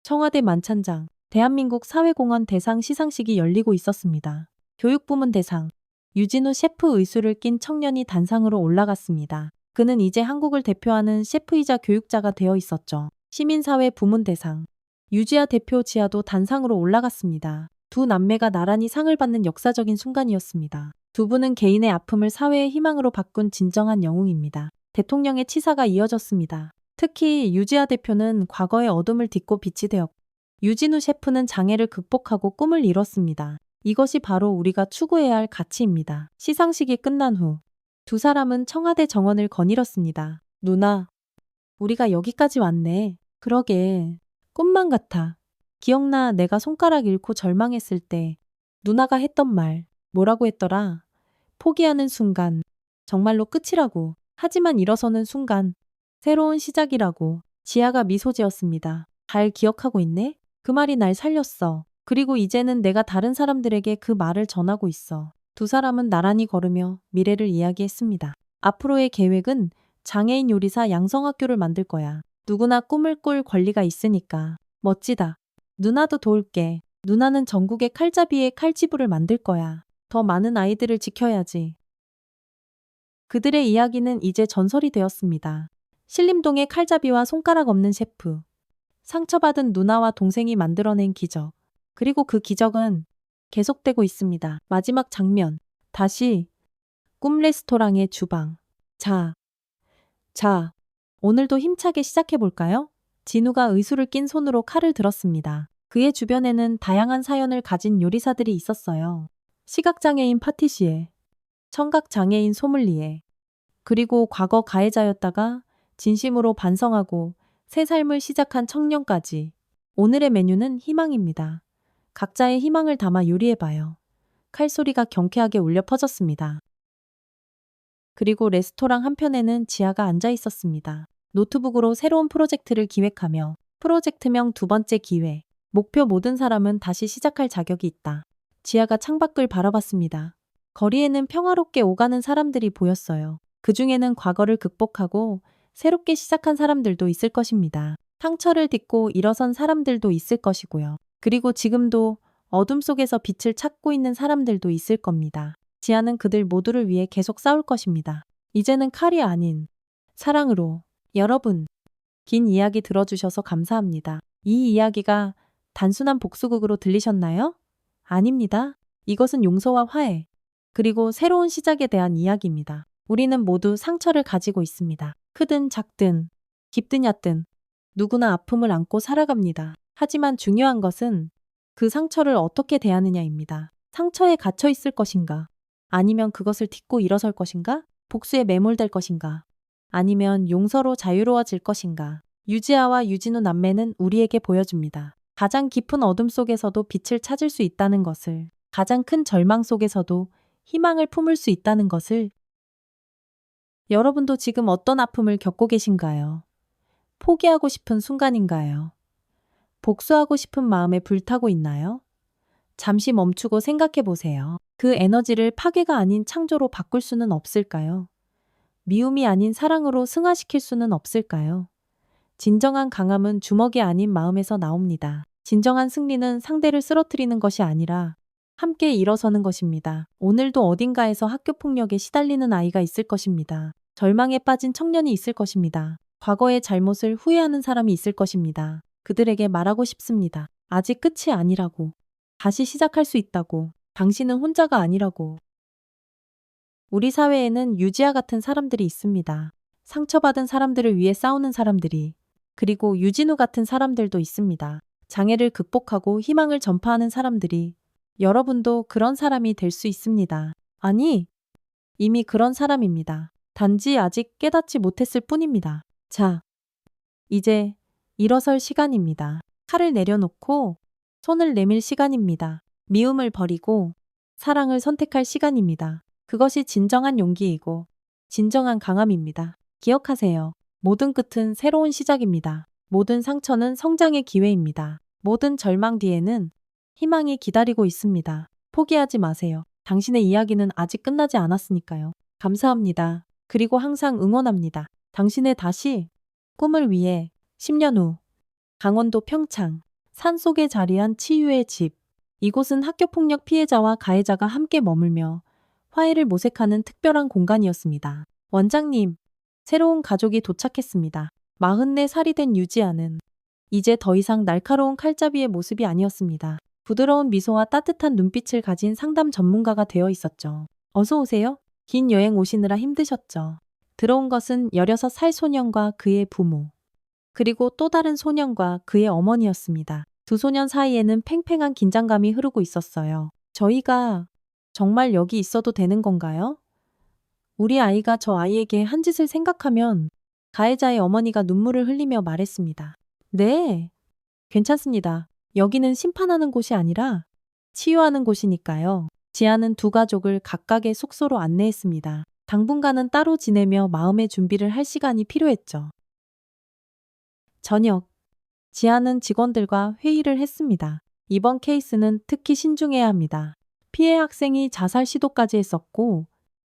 청와대 만찬장 대한민국 사회공헌 대상 시상식이 열리고 있었습니다. 교육부문 대상 유진우 셰프 의수를 낀 청년이 단상으로 올라갔습니다. 그는 이제 한국을 대표하는 셰프이자 교육자가 되어 있었죠. 시민사회 부문 대상 유지아 대표 지아도 단상으로 올라갔습니다. 두 남매가 나란히 상을 받는 역사적인 순간이었습니다. 두 분은 개인의 아픔을 사회의 희망으로 바꾼 진정한 영웅입니다. 대통령의 치사가 이어졌습니다. 특히 유지아 대표는 과거의 어둠을 딛고 빛이 되었고 유진우 셰프는 장애를 극복하고 꿈을 이뤘습니다. 이것이 바로 우리가 추구해야 할 가치입니다. 시상식이 끝난 후 두 사람은 청와대 정원을 거닐었습니다. 누나, 우리가 여기까지 왔네. 그러게, 꿈만 같아. 기억나 내가 손가락 잃고 절망했을 때 누나가 했던 말 뭐라고 했더라? 포기하는 순간 정말로 끝이라고. 하지만 일어서는 순간 새로운 시작이라고. 지아가 미소 지었습니다. 잘 기억하고 있네? 그 말이 날 살렸어. 그리고 이제는 내가 다른 사람들에게 그 말을 전하고 있어. 두 사람은 나란히 걸으며 미래를 이야기했습니다. 앞으로의 계획은 장애인 요리사 양성학교를 만들 거야. 누구나 꿈을 꿀 권리가 있으니까. 멋지다. 누나도 도울게. 누나는 전국의 칼잡이의 칼치부를 만들 거야. 더 많은 아이들을 지켜야지. 그들의 이야기는 이제 전설이 되었습니다. 신림동의 칼잡이와 손가락 없는 셰프. 상처받은 누나와 동생이 만들어낸 기적. 그리고 그 기적은 계속되고 있습니다. 마지막 장면. 다시 꿈 레스토랑의 주방. 자, 오늘도 힘차게 시작해볼까요? 진우가 의수를 낀 손으로 칼을 들었습니다. 그의 주변에는 다양한 사연을 가진 요리사들이 있었어요. 시각장애인 파티시에, 청각장애인 소믈리에, 그리고 과거 가해자였다가 진심으로 반성하고 새 삶을 시작한 청년까지. 오늘의 메뉴는 희망입니다. 각자의 희망을 담아 요리해봐요. 칼소리가 경쾌하게 울려 퍼졌습니다. 그리고 레스토랑 한편에는 지아가 앉아 있었습니다. 노트북으로 새로운 프로젝트를 기획하며 프로젝트명 두 번째 기회. 목표 모든 사람은 다시 시작할 자격이 있다. 지아가 창밖을 바라봤습니다. 거리에는 평화롭게 오가는 사람들이 보였어요. 그 중에는 과거를 극복하고 새롭게 시작한 사람들도 있을 것입니다. 상처를 딛고 일어선 사람들도 있을 것이고요. 그리고 지금도 어둠 속에서 빛을 찾고 있는 사람들도 있을 겁니다. 지아는 그들 모두를 위해 계속 싸울 것입니다. 이제는 칼이 아닌 사랑으로. 여러분, 긴 이야기 들어주셔서 감사합니다. 이 이야기가 단순한 복수극으로 들리셨나요? 아닙니다. 이것은 용서와 화해, 그리고 새로운 시작에 대한 이야기입니다. 우리는 모두 상처를 가지고 있습니다. 크든 작든, 깊든 얕든, 누구나 아픔을 안고 살아갑니다. 하지만 중요한 것은 그 상처를 어떻게 대하느냐입니다. 상처에 갇혀 있을 것인가? 아니면 그것을 딛고 일어설 것인가? 복수에 매몰될 것인가? 아니면 용서로 자유로워질 것인가? 유지아와 유진우 남매는 우리에게 보여줍니다. 가장 깊은 어둠 속에서도 빛을 찾을 수 있다는 것을, 가장 큰 절망 속에서도 희망을 품을 수 있다는 것을. 여러분도 지금 어떤 아픔을 겪고 계신가요? 포기하고 싶은 순간인가요? 복수하고 싶은 마음에 불타고 있나요? 잠시 멈추고 생각해 보세요. 그 에너지를 파괴가 아닌 창조로 바꿀 수는 없을까요? 미움이 아닌 사랑으로 승화시킬 수는 없을까요? 진정한 강함은 주먹이 아닌 마음에서 나옵니다. 진정한 승리는 상대를 쓰러뜨리는 것이 아니라 함께 일어서는 것입니다. 오늘도 어딘가에서 학교폭력에 시달리는 아이가 있을 것입니다. 절망에 빠진 청년이 있을 것입니다. 과거의 잘못을 후회하는 사람이 있을 것입니다. 그들에게 말하고 싶습니다. 아직 끝이 아니라고. 다시 시작할 수 있다고. 당신은 혼자가 아니라고. 우리 사회에는 유지아 같은 사람들이 있습니다. 상처받은 사람들을 위해 싸우는 사람들이. 그리고 유진우 같은 사람들도 있습니다. 장애를 극복하고 희망을 전파하는 사람들이. 여러분도 그런 사람이 될 수 있습니다. 아니, 이미 그런 사람입니다. 단지 아직 깨닫지 못했을 뿐입니다. 자, 이제 일어설 시간입니다. 칼을 내려놓고 손을 내밀 시간입니다. 미움을 버리고 사랑을 선택할 시간입니다. 그것이 진정한 용기이고 진정한 강함입니다. 기억하세요. 모든 끝은 새로운 시작입니다. 모든 상처는 성장의 기회입니다. 모든 절망 뒤에는 희망이 기다리고 있습니다. 포기하지 마세요. 당신의 이야기는 아직 끝나지 않았으니까요. 감사합니다. 그리고 항상 응원합니다. 당신의 다시 꿈을 위해 10년 후 강원도 평창 산속에 자리한 치유의 집. 이곳은 학교폭력 피해자와 가해자가 함께 머물며 화해를 모색하는 특별한 공간이었습니다. 원장님, 새로운 가족이 도착했습니다. 44살이 된 유지아는 이제 더 이상 날카로운 칼잡이의 모습이 아니었습니다. 부드러운 미소와 따뜻한 눈빛을 가진 상담 전문가가 되어 있었죠. 어서 오세요. 긴 여행 오시느라 힘드셨죠. 들어온 것은 16살 소년과 그의 부모, 그리고 또 다른 소년과 그의 어머니였습니다. 두 소년 사이에는 팽팽한 긴장감이 흐르고 있었어요. 저희가 정말 여기 있어도 되는 건가요? 우리 아이가 저 아이에게 한 짓을 생각하면 가해자의 어머니가 눈물을 흘리며 말했습니다. 네, 괜찮습니다. 여기는 심판하는 곳이 아니라 치유하는 곳이니까요. 지아는 두 가족을 각각의 숙소로 안내했습니다. 당분간은 따로 지내며 마음의 준비를 할 시간이 필요했죠. 저녁, 지아는 직원들과 회의를 했습니다. 이번 케이스는 특히 신중해야 합니다. 피해 학생이 자살 시도까지 했었고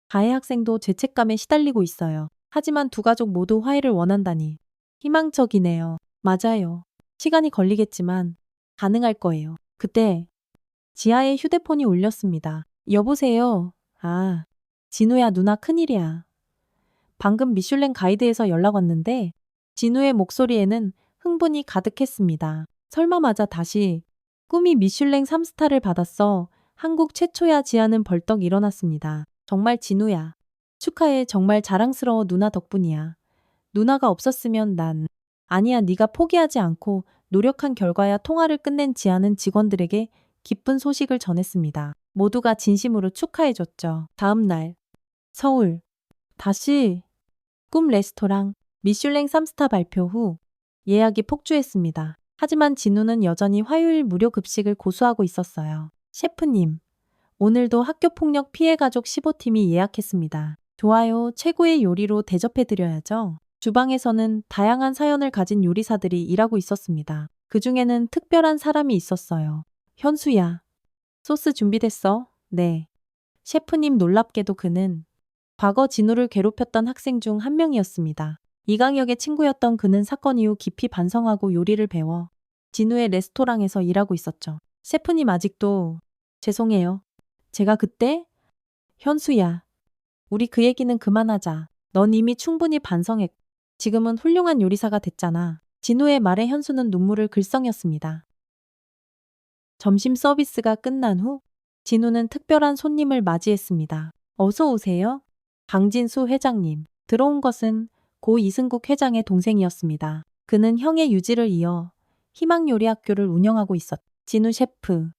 가해 학생도 죄책감에 시달리고 있어요. 하지만 두 가족 모두 화해를 원한다니 희망적이네요. 맞아요. 시간이 걸리겠지만 가능할 거예요. 그때 지아의 휴대폰이 울렸습니다. 여보세요. 아, 진우야 누나 큰일이야. 방금 미슐랭 가이드에서 연락 왔는데 진우의 목소리에는 흥분이 가득했습니다. 설마 맞아 다시 꿈이 미슐랭 3스타를 받았어. 한국 최초야. 지아는 벌떡 일어났습니다. 정말 진우야. 축하해. 정말 자랑스러워. 누나 덕분이야. 누나가 없었으면 난. 아니야. 네가 포기하지 않고 노력한 결과야. 통화를 끝낸 지아는 직원들에게 기쁜 소식을 전했습니다. 모두가 진심으로 축하해줬죠. 다음 날 서울 다시 꿈 레스토랑 미슐랭 3스타 발표 후 예약이 폭주했습니다. 하지만 진우는 여전히 화요일 무료 급식을 고수하고 있었어요. 셰프님, 오늘도 학교폭력 피해 가족 15팀이 예약했습니다. 좋아요. 최고의 요리로 대접해드려야죠. 주방에서는 다양한 사연을 가진 요리사들이 일하고 있었습니다. 그 중에는 특별한 사람이 있었어요. 현수야. 소스 준비됐어? 네. 셰프님 놀랍게도 그는 과거 진우를 괴롭혔던 학생 중 한 명이었습니다. 이강혁의 친구였던 그는 사건 이후 깊이 반성하고 요리를 배워 진우의 레스토랑에서 일하고 있었죠. 셰프님 아직도 죄송해요. 제가 그때? 현수야. 우리 그 얘기는 그만하자. 넌 이미 충분히 반성했고 지금은 훌륭한 요리사가 됐잖아. 진우의 말에 현수는 눈물을 글썽였습니다. 점심 서비스가 끝난 후 진우는 특별한 손님을 맞이했습니다. 어서 오세요. 강진수 회장님. 들어온 것은 고 이승국 회장의 동생이었습니다. 그는 형의 유지를 이어 희망요리학교를 운영하고 있었다. 진우 셰프.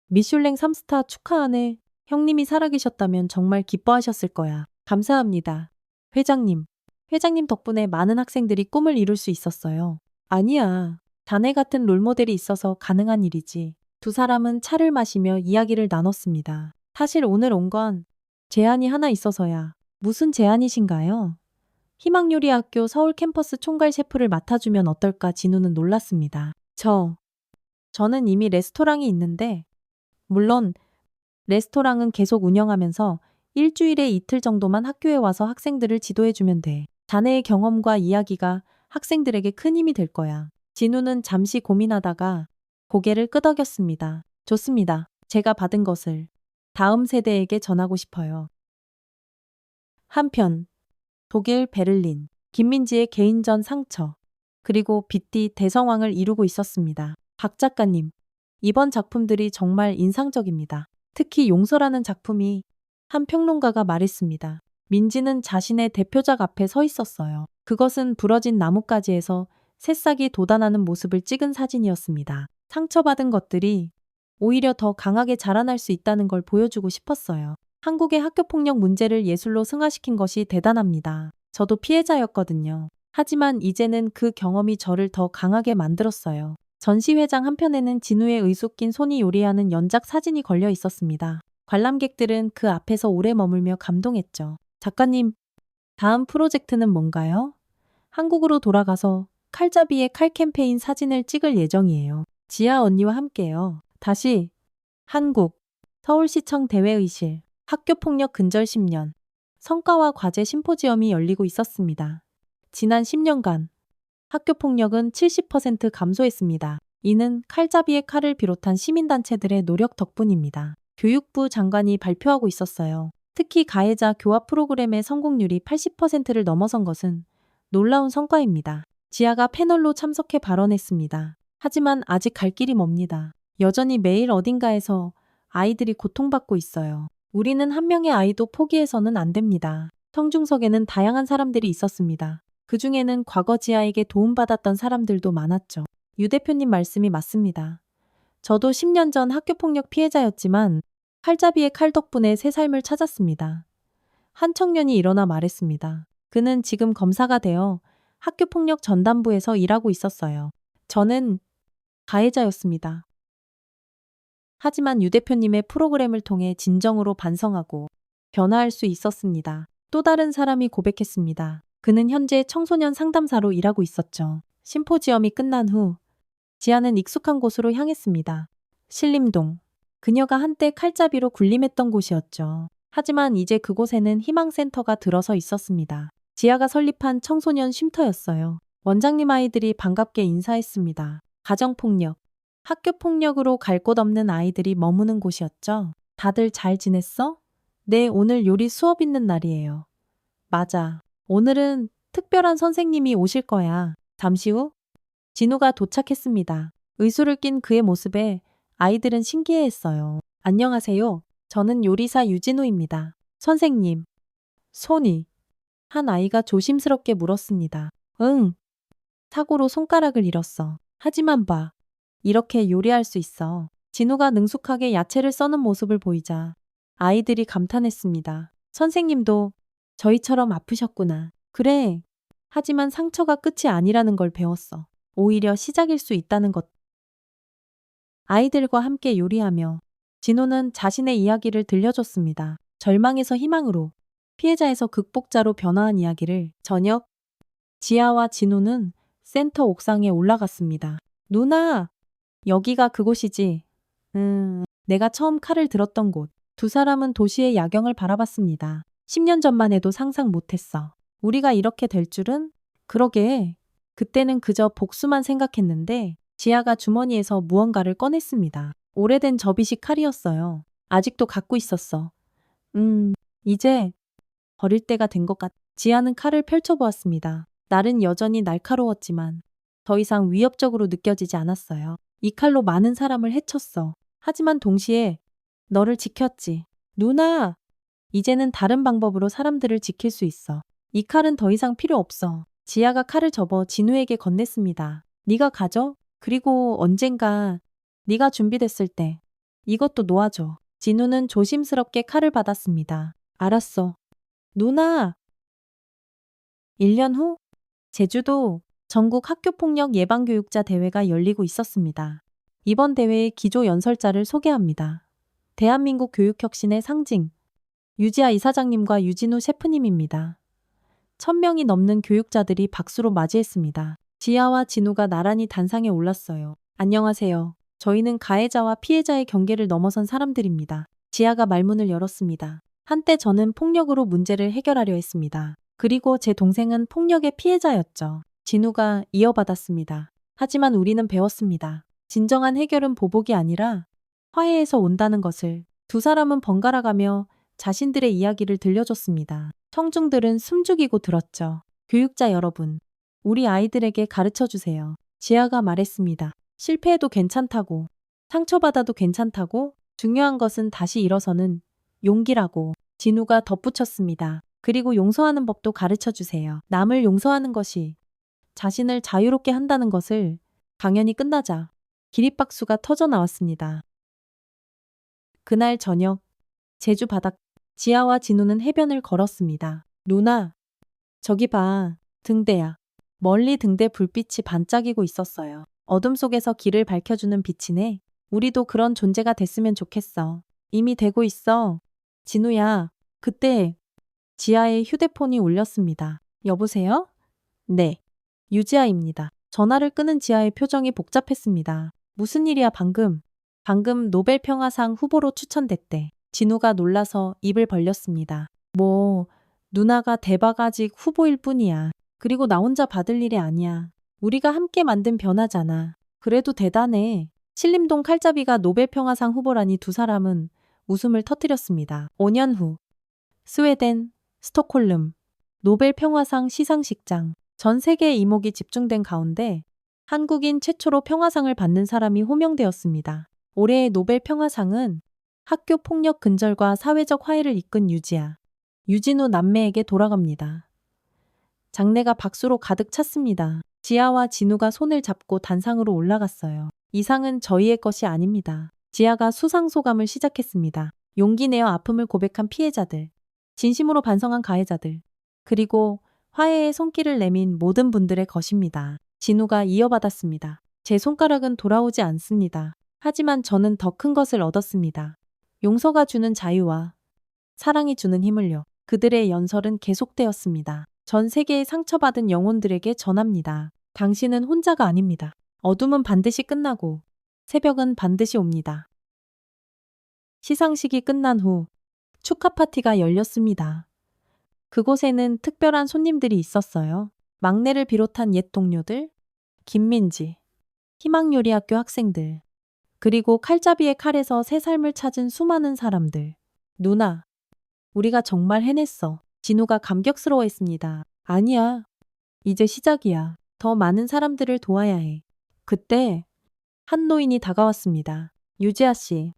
미슐랭 3스타 축하하네. 형님이 살아계셨다면 정말 기뻐하셨을 거야. 감사합니다. 회장님. 회장님 덕분에 많은 학생들이 꿈을 이룰 수 있었어요. 아니야. 자네 같은 롤모델이 있어서 가능한 일이지. 두 사람은 차를 마시며 이야기를 나눴습니다. 사실 오늘 온 건 제안이 하나 있어서야. 무슨 제안이신가요? 희망요리학교 서울 캠퍼스 총괄 셰프를 맡아주면 어떨까 진우는 놀랐습니다. 저는 이미 레스토랑이 있는데, 물론 레스토랑은 계속 운영하면서 일주일에 이틀 정도만 학교에 와서 학생들을 지도해주면 돼. 자네의 경험과 이야기가 학생들에게 큰 힘이 될 거야. 진우는 잠시 고민하다가 고개를 끄덕였습니다. 좋습니다. 제가 받은 것을 다음 세대에게 전하고 싶어요. 한편 독일 베를린 김민지의 개인전 상처 그리고 빗띠 대성황을 이루고 있었습니다. 박 작가님, 이번 작품들이 정말 인상적입니다. 특히 용서라는 작품이 한 평론가가 말했습니다. 민지는 자신의 대표작 앞에 서 있었어요. 그것은 부러진 나뭇가지에서 새싹이 돋아나는 모습을 찍은 사진이었습니다. 상처받은 것들이 오히려 더 강하게 자라날 수 있다는 걸 보여주고 싶었어요. 한국의 학교폭력 문제를 예술로 승화시킨 것이 대단합니다. 저도 피해자였거든요. 하지만 이제는 그 경험이 저를 더 강하게 만들었어요. 전시회장 한편에는 진우의 의숙 낀 손이 요리하는 연작 사진이 걸려 있었습니다. 관람객들은 그 앞에서 오래 머물며 감동했죠. 작가님, 다음 프로젝트는 뭔가요? 한국으로 돌아가서 칼잡이의 칼 캠페인 사진을 찍을 예정이에요. 지아 언니와 함께요. 다시 한국 서울시청 대외의실 학교폭력 근절 10년 성과와 과제 심포지엄이 열리고 있었습니다. 지난 10년간 학교폭력은 70% 감소했습니다. 이는 칼잡이의 칼을 비롯한 시민단체들의 노력 덕분입니다. 교육부 장관이 발표하고 있었어요. 특히 가해자 교화 프로그램의 성공률이 80%를 넘어선 것은 놀라운 성과입니다. 지아가 패널로 참석해 발언했습니다. 하지만 아직 갈 길이 멉니다. 여전히 매일 어딘가에서 아이들이 고통받고 있어요. 우리는 한 명의 아이도 포기해서는 안 됩니다. 성중석에는 다양한 사람들이 있었습니다. 그 중에는 과거 지아에게 도움받았던 사람들도 많았죠. 유 대표님 말씀이 맞습니다. 저도 10년 전 학교폭력 피해자였지만 칼잡이의 칼 덕분에 새 삶을 찾았습니다. 한 청년이 일어나 말했습니다. 그는 지금 검사가 되어 학교폭력 전담부에서 일하고 있었어요. 저는 가해자였습니다. 하지만 유 대표님의 프로그램을 통해 진정으로 반성하고 변화할 수 있었습니다. 또 다른 사람이 고백했습니다. 그는 현재 청소년 상담사로 일하고 있었죠. 심포지엄이 끝난 후 지아는 익숙한 곳으로 향했습니다. 신림동. 그녀가 한때 칼잡이로 군림했던 곳이었죠. 하지만 이제 그곳에는 희망센터가 들어서 있었습니다. 지아가 설립한 청소년 쉼터였어요. 원장님 아이들이 반갑게 인사했습니다. 가정폭력, 학교폭력으로 갈 곳 없는 아이들이 머무는 곳이었죠. 다들 잘 지냈어? 네, 오늘 요리 수업 있는 날이에요. 맞아. 오늘은 특별한 선생님이 오실 거야. 잠시 후 진우가 도착했습니다. 의수를 낀 그의 모습에 아이들은 신기해했어요. 안녕하세요. 저는 요리사 유진우입니다. 선생님. 손이. 한 아이가 조심스럽게 물었습니다. 응. 사고로 손가락을 잃었어. 하지만 봐. 이렇게 요리할 수 있어. 진우가 능숙하게 야채를 써는 모습을 보이자 아이들이 감탄했습니다. 선생님도 저희처럼 아프셨구나. 그래. 하지만 상처가 끝이 아니라는 걸 배웠어. 오히려 시작일 수 있다는 것. 아이들과 함께 요리하며 진호는 자신의 이야기를 들려줬습니다. 절망에서 희망으로, 피해자에서 극복자로 변화한 이야기를. 저녁, 지아와 진호는 센터 옥상에 올라갔습니다. 누나, 여기가 그곳이지. 내가 처음 칼을 들었던 곳. 두 사람은 도시의 야경을 바라봤습니다. 10년 전만 해도 상상 못했어. 우리가 이렇게 될 줄은? 그러게. 그때는 그저 복수만 생각했는데 지아가 주머니에서 무언가를 꺼냈습니다. 오래된 접이식 칼이었어요. 아직도 갖고 있었어. 이제 버릴 때가 된 것 같. 지아는 칼을 펼쳐보았습니다. 날은 여전히 날카로웠지만 더 이상 위협적으로 느껴지지 않았어요. 이 칼로 많은 사람을 해쳤어. 하지만 동시에 너를 지켰지. 누나! 이제는 다른 방법으로 사람들을 지킬 수 있어. 이 칼은 더 이상 필요 없어. 지아가 칼을 접어 진우에게 건넸습니다. 네가 가져? 그리고 언젠가 네가 준비됐을 때 이것도 놓아줘. 진우는 조심스럽게 칼을 받았습니다. 알았어. 누나! 1년 후 제주도 전국 학교폭력 예방교육자 대회가 열리고 있었습니다. 이번 대회의 기조 연설자를 소개합니다. 대한민국 교육혁신의 상징, 유지아 이사장님과 유진우 셰프님입니다. 1000명이 넘는 교육자들이 박수로 맞이했습니다. 지아와 진우가 나란히 단상에 올랐어요. 안녕하세요. 저희는 가해자와 피해자의 경계를 넘어선 사람들입니다. 지아가 말문을 열었습니다. 한때 저는 폭력으로 문제를 해결하려 했습니다. 그리고 제 동생은 폭력의 피해자였죠. 진우가 이어받았습니다. 하지만 우리는 배웠습니다. 진정한 해결은 보복이 아니라 화해에서 온다는 것을. 두 사람은 번갈아가며 자신들의 이야기를 들려줬습니다. 청중들은 숨죽이고 들었죠. 교육자 여러분, 우리 아이들에게 가르쳐 주세요. 지아가 말했습니다. 실패해도 괜찮다고, 상처받아도 괜찮다고, 중요한 것은 다시 일어서는 용기라고. 진우가 덧붙였습니다. 그리고 용서하는 법도 가르쳐 주세요. 남을 용서하는 것이 자신을 자유롭게 한다는 것을. 강연이 끝나자 기립박수가 터져 나왔습니다. 그날 저녁, 제주 바닷가. 지아와 진우는 해변을 걸었습니다. 누나, 저기 봐. 등대야. 멀리 등대 불빛이 반짝이고 있었어요. 어둠 속에서 길을 밝혀주는 빛이네. 우리도 그런 존재가 됐으면 좋겠어. 이미 되고 있어. 진우야, 그때 지아의 휴대폰이 울렸습니다. 여보세요? 네. 유지아입니다. 전화를 끄는 지아의 표정이 복잡했습니다. 무슨 일이야 방금? 방금 노벨 평화상 후보로 추천됐대. 진우가 놀라서 입을 벌렸습니다. 뭐, 누나가 대바가직 후보일 뿐이야. 그리고 나 혼자 받을 일이 아니야. 우리가 함께 만든 변화잖아. 그래도 대단해. 신림동 칼잡이가 노벨 평화상 후보라니. 두 사람은 웃음을 터뜨렸습니다. 5년 후 스웨덴 스톡홀름 노벨 평화상 시상식장. 전 세계의 이목이 집중된 가운데 한국인 최초로 평화상을 받는 사람이 호명되었습니다. 올해의 노벨 평화상은 학교 폭력 근절과 사회적 화해를 이끈 유지아, 유진우 남매에게 돌아갑니다. 장내가 박수로 가득 찼습니다. 지아와 진우가 손을 잡고 단상으로 올라갔어요. 이 상은 저희의 것이 아닙니다. 지아가 수상 소감을 시작했습니다. 용기 내어 아픔을 고백한 피해자들, 진심으로 반성한 가해자들, 그리고 화해의 손길을 내민 모든 분들의 것입니다. 진우가 이어받았습니다. 제 손가락은 돌아오지 않습니다. 하지만 저는 더 큰 것을 얻었습니다. 용서가 주는 자유와 사랑이 주는 힘을요. 그들의 연설은 계속되었습니다. 전 세계의 상처받은 영혼들에게 전합니다. 당신은 혼자가 아닙니다. 어둠은 반드시 끝나고 새벽은 반드시 옵니다. 시상식이 끝난 후 축하 파티가 열렸습니다. 그곳에는 특별한 손님들이 있었어요. 막내를 비롯한 옛 동료들, 김민지, 희망요리학교 학생들, 그리고 칼잡이의 칼에서 새 삶을 찾은 수많은 사람들. 누나, 우리가 정말 해냈어. 진우가 감격스러워했습니다. 아니야. 이제 시작이야. 더 많은 사람들을 도와야 해. 그때 한 노인이 다가왔습니다. 유지아 씨,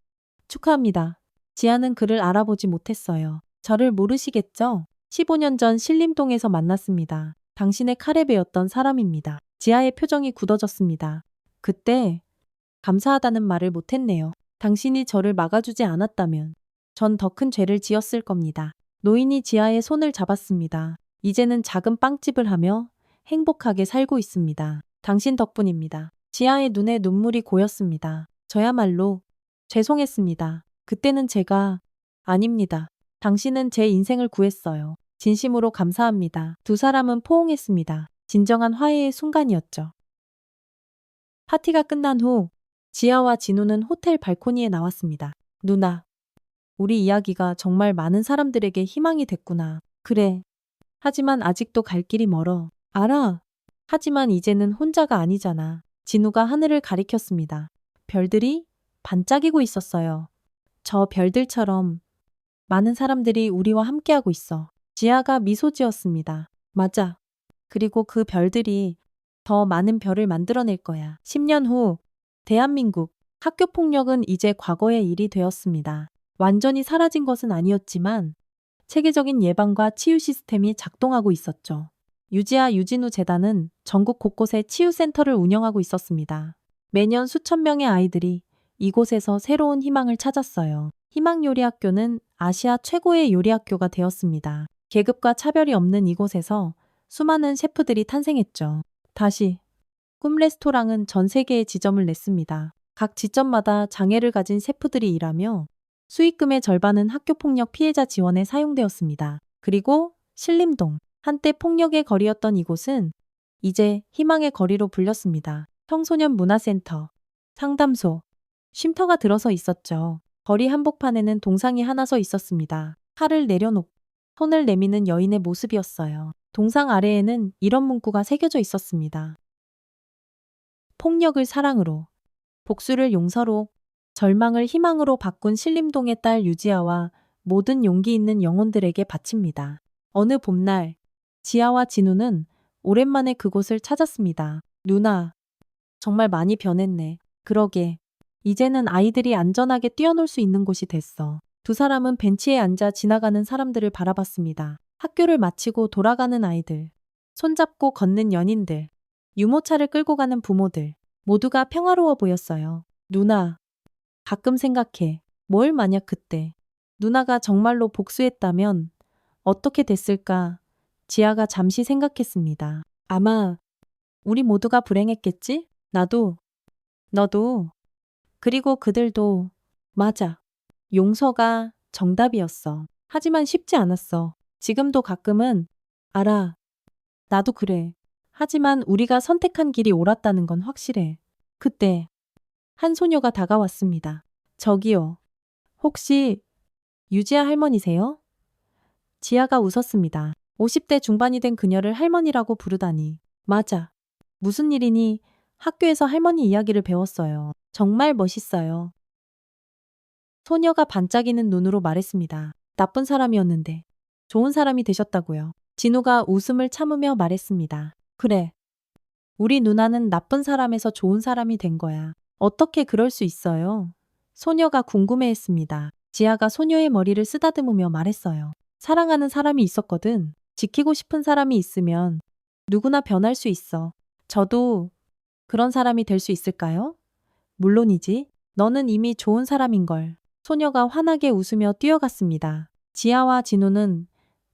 축하합니다. 지아는 그를 알아보지 못했어요. 저를 모르시겠죠? 15년 전 신림동에서 만났습니다. 당신의 칼에 베었던 사람입니다. 지아의 표정이 굳어졌습니다. 그때 감사하다는 말을 못했네요. 당신이 저를 막아주지 않았다면 전 더 큰 죄를 지었을 겁니다. 노인이 지아의 손을 잡았습니다. 이제는 작은 빵집을 하며 행복하게 살고 있습니다. 당신 덕분입니다. 지아의 눈에 눈물이 고였습니다. 저야말로 죄송했습니다. 그때는 제가 아닙니다. 당신은 제 인생을 구했어요. 진심으로 감사합니다. 두 사람은 포옹했습니다. 진정한 화해의 순간이었죠. 파티가 끝난 후 지아와 진우는 호텔 발코니에 나왔습니다. 누나, 우리 이야기가 정말 많은 사람들에게 희망이 됐구나. 그래. 하지만 아직도 갈 길이 멀어. 알아. 하지만 이제는 혼자가 아니잖아. 진우가 하늘을 가리켰습니다. 별들이 반짝이고 있었어요. 저 별들처럼 많은 사람들이 우리와 함께하고 있어. 지아가 미소 지었습니다. 맞아. 그리고 그 별들이 더 많은 별을 만들어낼 거야. 10년 후 대한민국 학교 폭력은 이제 과거의 일이 되었습니다. 완전히 사라진 것은 아니었지만 체계적인 예방과 치유 시스템이 작동하고 있었죠. 유지아 유진우 재단은 전국 곳곳에 치유센터를 운영하고 있었습니다. 매년 수천 명의 아이들이 이곳에서 새로운 희망을 찾았어요. 희망요리학교는 아시아 최고의 요리학교가 되었습니다. 계급과 차별이 없는 이곳에서 수많은 셰프들이 탄생했죠. 다시 꿈 레스토랑은 전 세계에 지점을 냈습니다. 각 지점마다 장애를 가진 셰프들이 일하며 수익금의 절반은 학교폭력 피해자 지원에 사용되었습니다. 그리고 신림동, 한때 폭력의 거리였던 이곳은 이제 희망의 거리로 불렸습니다. 청소년 문화센터, 상담소, 쉼터가 들어서 있었죠. 거리 한복판에는 동상이 하나 서 있었습니다. 칼을 내려놓고 손을 내미는 여인의 모습이었어요. 동상 아래에는 이런 문구가 새겨져 있었습니다. 폭력을 사랑으로, 복수를 용서로, 절망을 희망으로 바꾼 신림동의 딸 유지아와 모든 용기 있는 영혼들에게 바칩니다. 어느 봄날, 지아와 진우는 오랜만에 그곳을 찾았습니다. 누나, 정말 많이 변했네. 그러게. 이제는 아이들이 안전하게 뛰어놀 수 있는 곳이 됐어. 두 사람은 벤치에 앉아 지나가는 사람들을 바라봤습니다. 학교를 마치고 돌아가는 아이들, 손잡고 걷는 연인들, 유모차를 끌고 가는 부모들, 모두가 평화로워 보였어요. 누나, 가끔 생각해. 뭘 만약 그때 누나가 정말로 복수했다면 어떻게 됐을까? 지아가 잠시 생각했습니다. 아마 우리 모두가 불행했겠지? 나도, 너도, 그리고 그들도. 맞아. 용서가 정답이었어. 하지만 쉽지 않았어. 지금도 가끔은 알아. 나도 그래. 하지만 우리가 선택한 길이 옳았다는 건 확실해. 그때 한 소녀가 다가왔습니다. 저기요. 혹시 유지아 할머니세요? 지아가 웃었습니다. 50대 중반이 된 그녀를 할머니라고 부르다니. 맞아. 무슨 일이니? 학교에서 할머니 이야기를 배웠어요. 정말 멋있어요. 소녀가 반짝이는 눈으로 말했습니다. 나쁜 사람이었는데 좋은 사람이 되셨다고요. 진우가 웃음을 참으며 말했습니다. 그래. 우리 누나는 나쁜 사람에서 좋은 사람이 된 거야. 어떻게 그럴 수 있어요? 소녀가 궁금해했습니다. 지아가 소녀의 머리를 쓰다듬으며 말했어요. 사랑하는 사람이 있었거든. 지키고 싶은 사람이 있으면 누구나 변할 수 있어. 저도 그런 사람이 될 수 있을까요? 물론이지. 너는 이미 좋은 사람인걸. 소녀가 환하게 웃으며 뛰어갔습니다. 지아와 진우는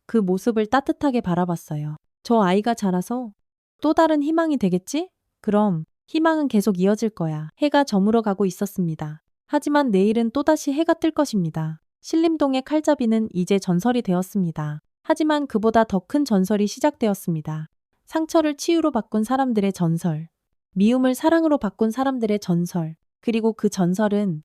그 모습을 따뜻하게 바라봤어요. 저 아이가 자라서 또 다른 희망이 되겠지? 그럼 희망은 계속 이어질 거야. 해가 저물어 가고 있었습니다. 하지만 내일은 또다시 해가 뜰 것입니다. 신림동의 칼잡이는 이제 전설이 되었습니다. 하지만 그보다 더 큰 전설이 시작되었습니다. 상처를 치유로 바꾼 사람들의 전설. 미움을 사랑으로 바꾼 사람들의 전설. 그리고 그 전설은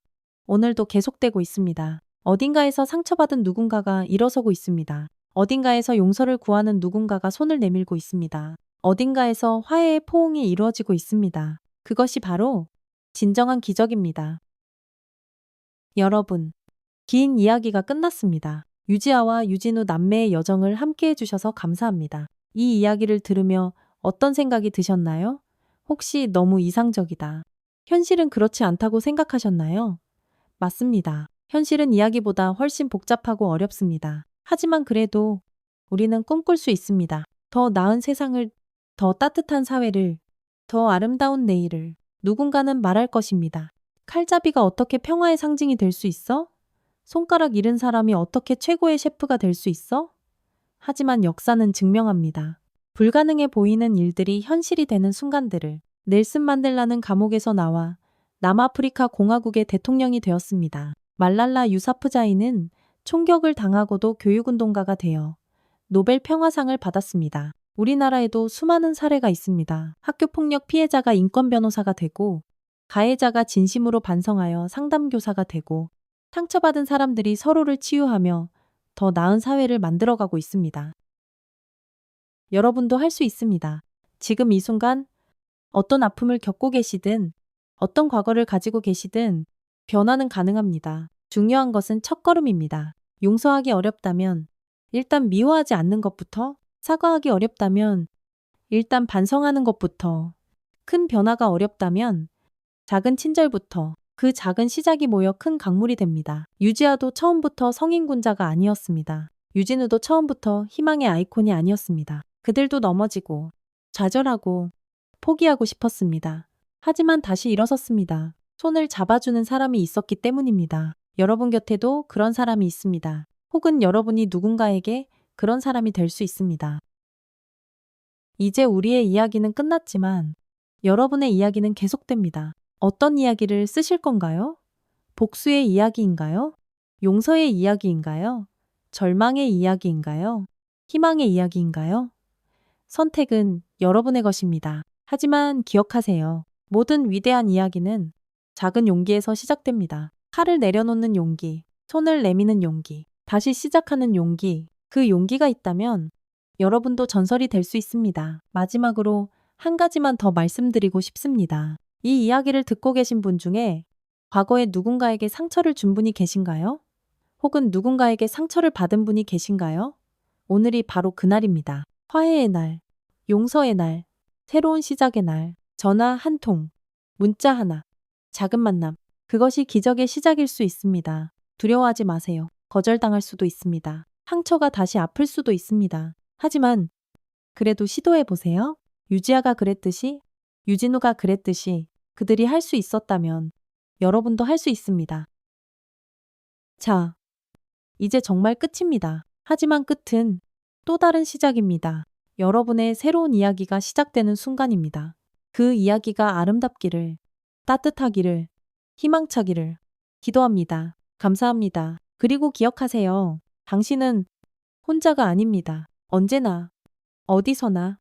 오늘도 계속되고 있습니다. 어딘가에서 상처받은 누군가가 일어서고 있습니다. 어딘가에서 용서를 구하는 누군가가 손을 내밀고 있습니다. 어딘가에서 화해의 포옹이 이루어지고 있습니다. 그것이 바로 진정한 기적입니다. 여러분, 긴 이야기가 끝났습니다. 유지아와 유진우 남매의 여정을 함께 해주셔서 감사합니다. 이 이야기를 들으며 어떤 생각이 드셨나요? 혹시 너무 이상적이다. 현실은 그렇지 않다고 생각하셨나요? 맞습니다. 현실은 이야기보다 훨씬 복잡하고 어렵습니다. 하지만 그래도 우리는 꿈꿀 수 있습니다. 더 나은 세상을, 더 따뜻한 사회를, 더 아름다운 내일을. 누군가는 말할 것입니다. 칼잡이가 어떻게 평화의 상징이 될 수 있어? 손가락 잃은 사람이 어떻게 최고의 셰프가 될 수 있어? 하지만 역사는 증명합니다. 불가능해 보이는 일들이 현실이 되는 순간들을. 넬슨 만델라는 감옥에서 나와 남아프리카 공화국의 대통령이 되었습니다. 말랄라 유사프자이는 총격을 당하고도 교육운동가가 되어 노벨 평화상을 받았습니다. 우리나라에도 수많은 사례가 있습니다. 학교폭력 피해자가 인권 변호사가 되고, 가해자가 진심으로 반성하여 상담교사가 되고, 상처받은 사람들이 서로를 치유하며 더 나은 사회를 만들어가고 있습니다. 여러분도 할 수 있습니다. 지금 이 순간 어떤 아픔을 겪고 계시든 어떤 과거를 가지고 계시든 변화는 가능합니다. 중요한 것은 첫걸음입니다. 용서하기 어렵다면 일단 미워하지 않는 것부터, 사과하기 어렵다면 일단 반성하는 것부터, 큰 변화가 어렵다면 작은 친절부터, 그 작은 시작이 모여 큰 강물이 됩니다. 유지아도 처음부터 성인군자가 아니었습니다. 유진우도 처음부터 희망의 아이콘이 아니었습니다. 그들도 넘어지고 좌절하고 포기하고 싶었습니다. 하지만 다시 일어섰습니다. 손을 잡아주는 사람이 있었기 때문입니다. 여러분 곁에도 그런 사람이 있습니다. 혹은 여러분이 누군가에게 그런 사람이 될 수 있습니다. 이제 우리의 이야기는 끝났지만 여러분의 이야기는 계속됩니다. 어떤 이야기를 쓰실 건가요? 복수의 이야기인가요? 용서의 이야기인가요? 절망의 이야기인가요? 희망의 이야기인가요? 선택은 여러분의 것입니다. 하지만 기억하세요. 모든 위대한 이야기는 작은 용기에서 시작됩니다. 칼을 내려놓는 용기, 손을 내미는 용기, 다시 시작하는 용기. 그 용기가 있다면 여러분도 전설이 될 수 있습니다. 마지막으로 한 가지만 더 말씀드리고 싶습니다. 이 이야기를 듣고 계신 분 중에 과거에 누군가에게 상처를 준 분이 계신가요? 혹은 누군가에게 상처를 받은 분이 계신가요? 오늘이 바로 그날입니다. 화해의 날, 용서의 날, 새로운 시작의 날, 전화 한 통, 문자 하나, 작은 만남. 그것이 기적의 시작일 수 있습니다. 두려워하지 마세요. 거절당할 수도 있습니다. 상처가 다시 아플 수도 있습니다. 하지만 그래도 시도해 보세요. 유지아가 그랬듯이, 유진우가 그랬듯이 그들이 할 수 있었다면 여러분도 할 수 있습니다. 자, 이제 정말 끝입니다. 하지만 끝은 또 다른 시작입니다. 여러분의 새로운 이야기가 시작되는 순간입니다. 그 이야기가 아름답기를, 따뜻하기를, 희망차기를 기도합니다. 감사합니다. 그리고 기억하세요. 당신은 혼자가 아닙니다. 언제나, 어디서나